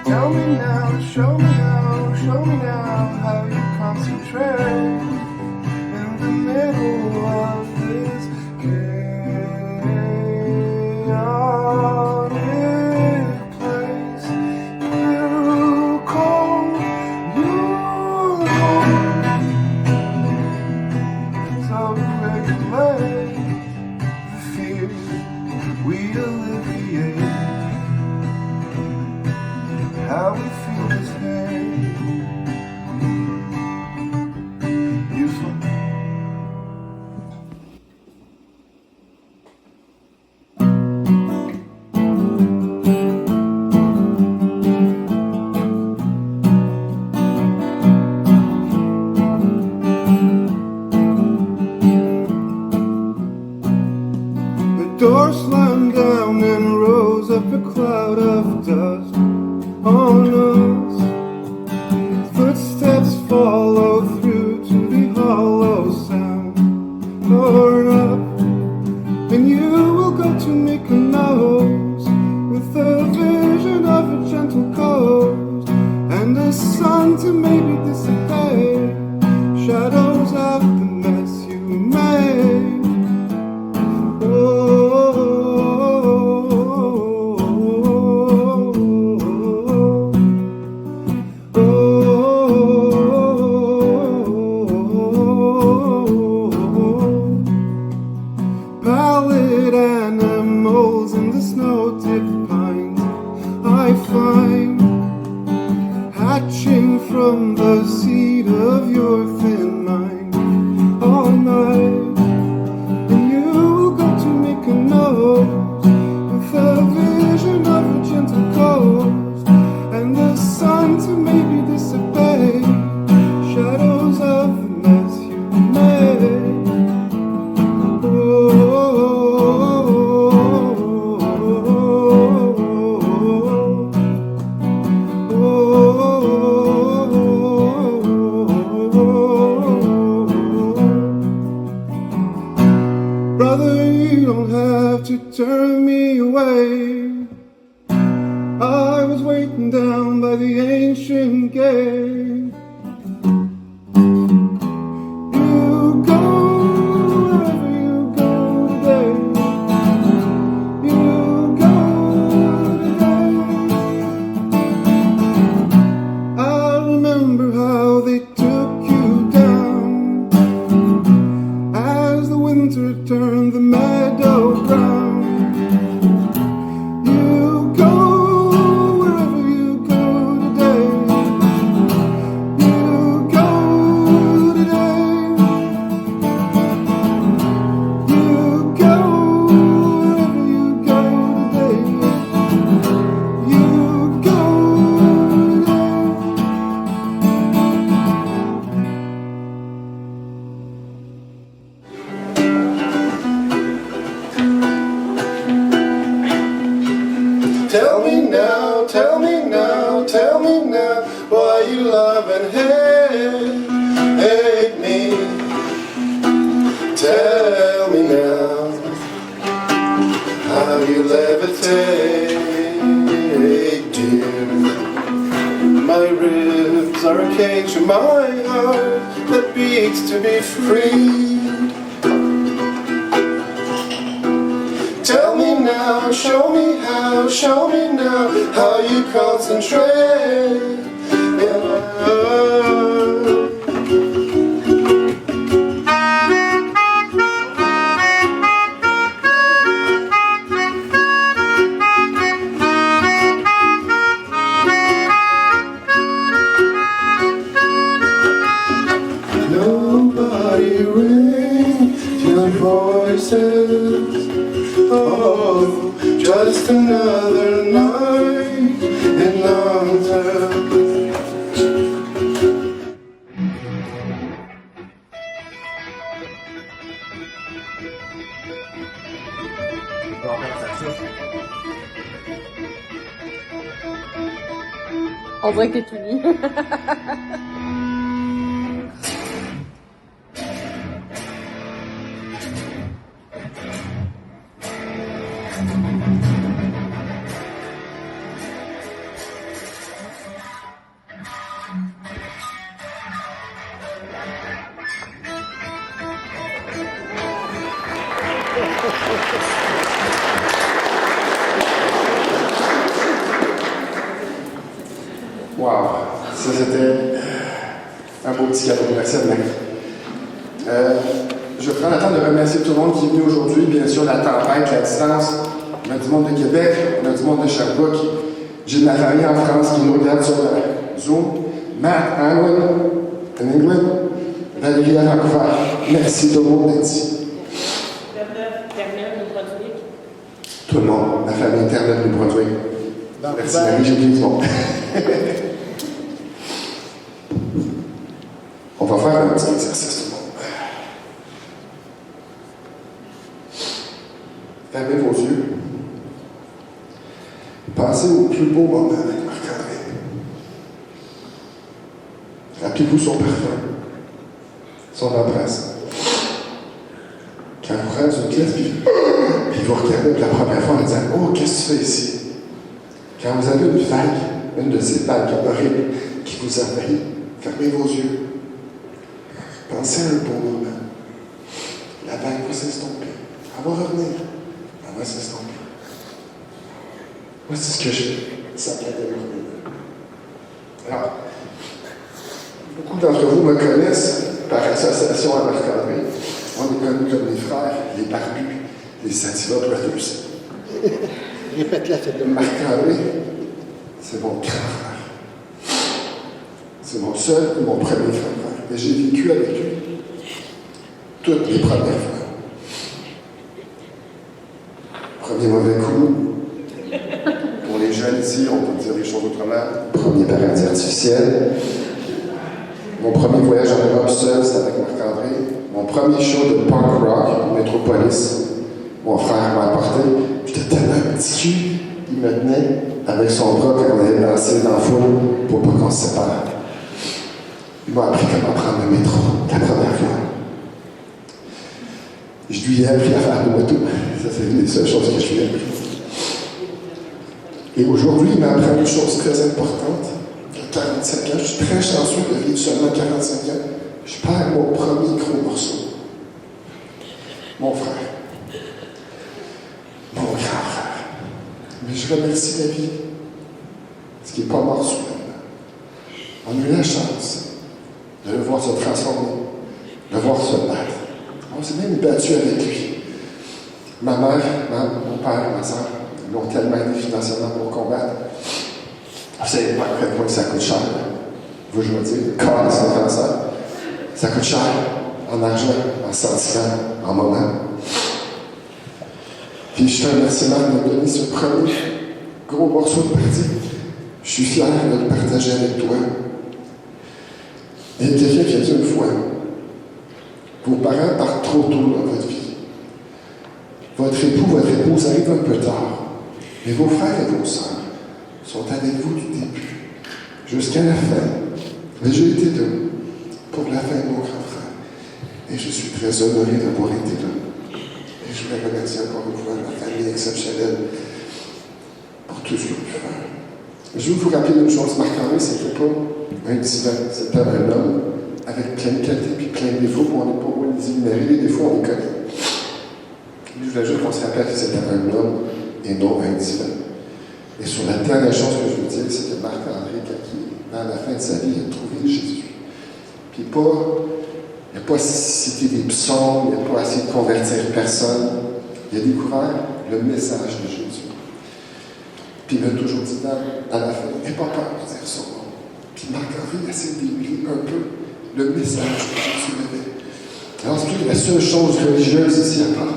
Tell me now, show me now how you concentrate in the middle of this chaotic place. You call, so regulate the fear we alleviate. How we feel this pain. You of your thin mind all night, and you will go to make a nose with a vision of a gentle coast, and the sun to maybe dissipate shadows of the mess you made. Brother, you don't have to turn me away. I was waiting down by the ancient gate. You go wherever you go today. You go today. I remember how they took you down as the winter turned the meadow brown. You go wherever you go today. You go today. You go wherever you go today. You go Tell me now, tell me now, tell me now why you love and hate me. Tell me now how you levitate, dear. My ribs are a cage to my heart that beats to be free. Tell me now, show me now how you concentrate. Nobody rings your voices. Oh, just another night in London. On dirait que t'es tout nu. Wow, ça c'était un beau petit cadeau. Merci à Mac. Je prends le temps de remercier tout le monde qui est venu aujourd'hui. Bien sûr, la tempête, la distance. On a du monde de Québec, on a du monde de Sherbrooke. J'ai de ma famille en France qui nous regarde sur Zoom. Matt, Anwen, in England, Valérie à Vancouver. Merci tout le monde d'être ici. Tout le monde, la famille Internet New Brunswick. Merci Marie, j'ai oublié du monde. On va faire un petit exercice tout le monde. Fermez vos yeux. Pensez au plus beau moment avec Marc-André. Rappelez-vous son parfum, son embrasse. Quand vous rentrez dans une pièce, puis vous regardez pour la première fois en disant « Oh, qu'est-ce que tu fais ici? » Quand vous avez une vague, une de ces vagues horribles qui vous envahit, fermez vos yeux. Pensez à un bon moment. La vague va s'estomper. Elle va revenir. Elle va s'estomper. Voici ce que j'ai. Ça vient de revenir. Alors, beaucoup d'entre vous me connaissent par association à Marc-André. On est connus comme les frères, les barbus, les Sativa Brothers. Répète-la, c'est de Marc-André, c'est mon grand frère. C'est mon seul et mon premier frère. Et j'ai vécu avec lui toutes les premières fois. Premier mauvais coup. Pour les jeunes ici, on peut dire les choses autrement. Premier paradis artificiel. Mon premier voyage en Europe seul, c'était avec Marc-André. Mon premier show de punk rock au Métropolis. Mon frère m'a apporté. J'étais tellement petit cul, il me tenait avec son bras quand on allait danser dans le foule pour pas qu'on se sépare. Il m'a appris comment prendre le métro la première fois. Je lui ai appris à faire le moto. Ça, c'est une des seules choses que je lui ai appris. Et aujourd'hui, il m'apprend une chose très importante. À 45 ans, je suis très chanceux de vivre seulement 45 ans. Je perds mon premier gros morceau. Mon frère. Mon grand frère. Mais je remercie la vie. Parce qu'il n'est pas mort soudainement. On a eu la chance de le voir se transformer, de le voir se battre. On s'est même battu avec lui. Ma mère, mon père, ma soeur, ils l'ont tellement aidé financièrement pour combattre. Vous savez pas à quel point ça coûte cher. Vous, je veux dire, le corps, c'est le cancer. Ça coûte cher en argent, en sentiments, en moments. Puis je te remercie, Marc, de me donner ce premier gros morceau de partie. Je suis fier de le partager avec toi. Et quelqu'un qui a dit une fois, vos parents partent trop tôt dans votre vie. Votre époux, votre épouse arrive un peu tard. Mais vos frères et vos sœurs sont avec vous du début, jusqu'à la fin. Mais j'ai été là pour la fin de mon grand frère. Et je suis très honoré d'avoir été là. Et je voulais remercier encore une fois ma famille exceptionnelle pour tout ce qu'ils ont pu faire. Je veux vous rappeler une chose, Marc-André, c'était pas un divan, c'était un homme avec plein de qualités et plein de défauts, on n'est pas loin de les énumérer, les défauts, on les connaît. Je voulais juste qu'on se rappelle que c'était un homme et non un divan. Et sur la dernière chose que je veux dire, c'est que Marc-André, dans la fin de sa vie, il a trouvé Jésus. Puis il n'a pas cité des psaumes, il n'a pas essayé de convertir personne. Il a découvert le message de Jésus. Puis il m'a toujours dit à la fin, n'aie pas peur de dire son nom. Puis Marc-André a essayé d'émuler un peu le message que Jésus avait. Alors c'est la seule chose religieuse ici à part.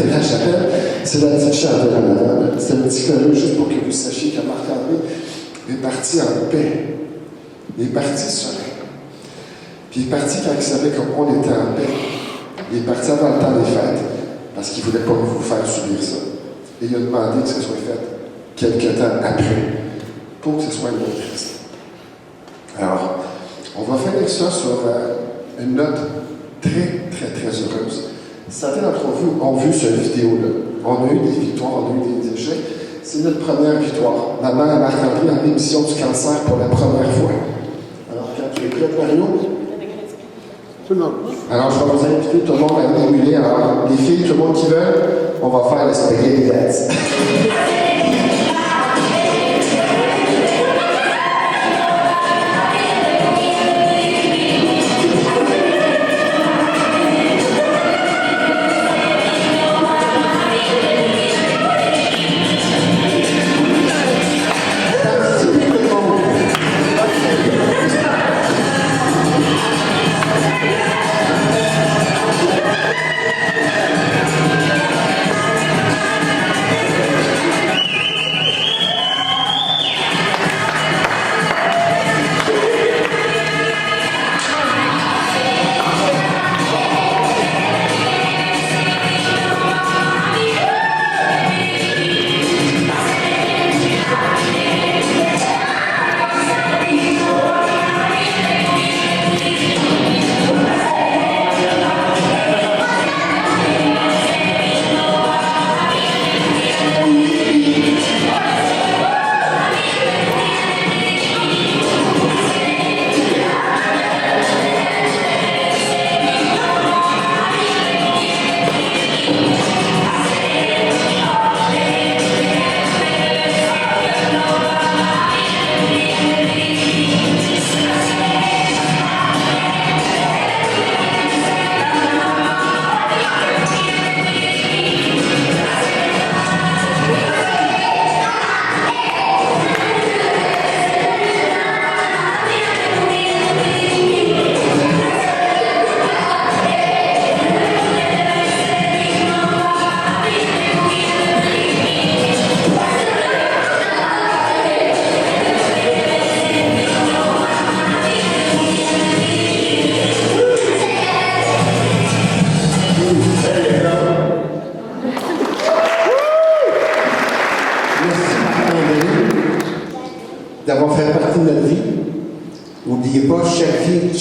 La chapelle, c'est la petite chapelle en avant. C'est un petit cadeau juste pour que vous sachiez que Marc-André est parti en paix. Il est parti serein. Puis il est parti quand il savait qu'on était en paix. Il est parti avant le temps des fêtes, parce qu'il ne voulait pas vous faire subir ça. Et il a demandé que ce soit fait quelques temps après, pour que ce soit moins triste. Alors, on va finir ça sur une note très, très, très heureuse. Certains d'entre vous ont vu cette vidéo-là. On a eu des victoires, on a eu des échecs. C'est notre première victoire. Ma mère Marc-André en émission du cancer pour la première fois. Alors, quand tu es prête, Mario? Tout le monde. Alors, je vais vous inviter tout le monde à émuler. Alors, les filles, tout le monde qui veut, on va faire le spaghetti dance.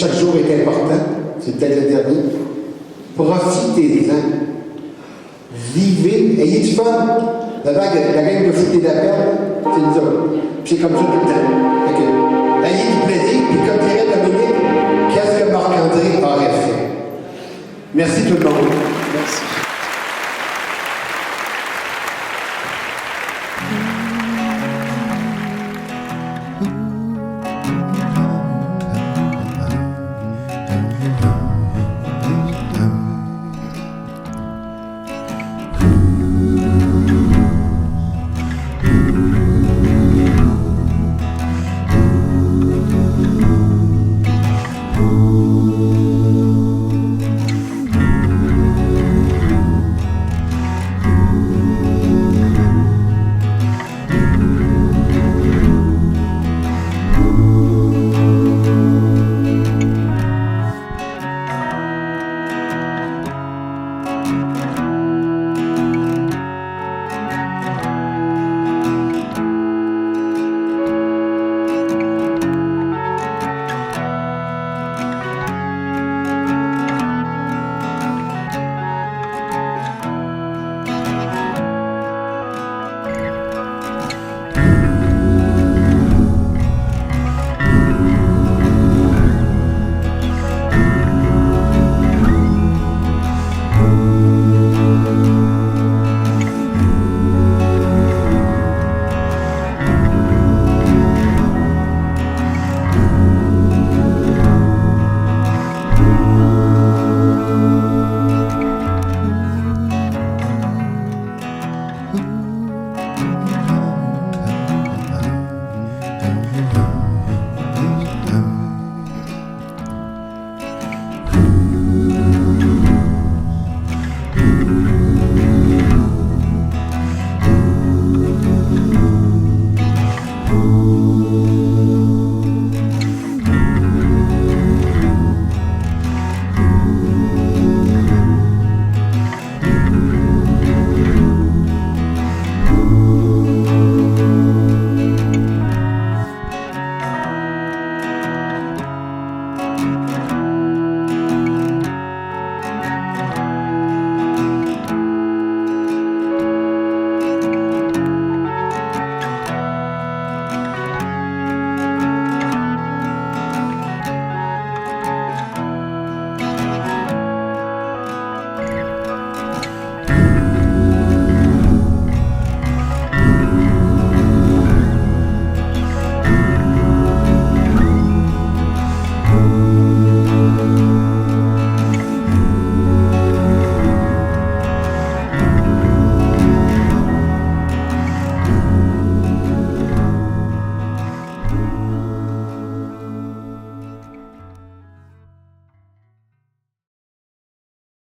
chaque jour est important. C'est peut-être le dernier. Profitez-en. Vivez. Ayez du fun. La gang de foot et d'appel, c'est nous autres. Puis c'est comme ça tout le temps. Fait que, ayez du plaisir. Puis comme dirait Dominique, qu'est-ce que Marc-André aurait fait? Merci tout le monde. Merci.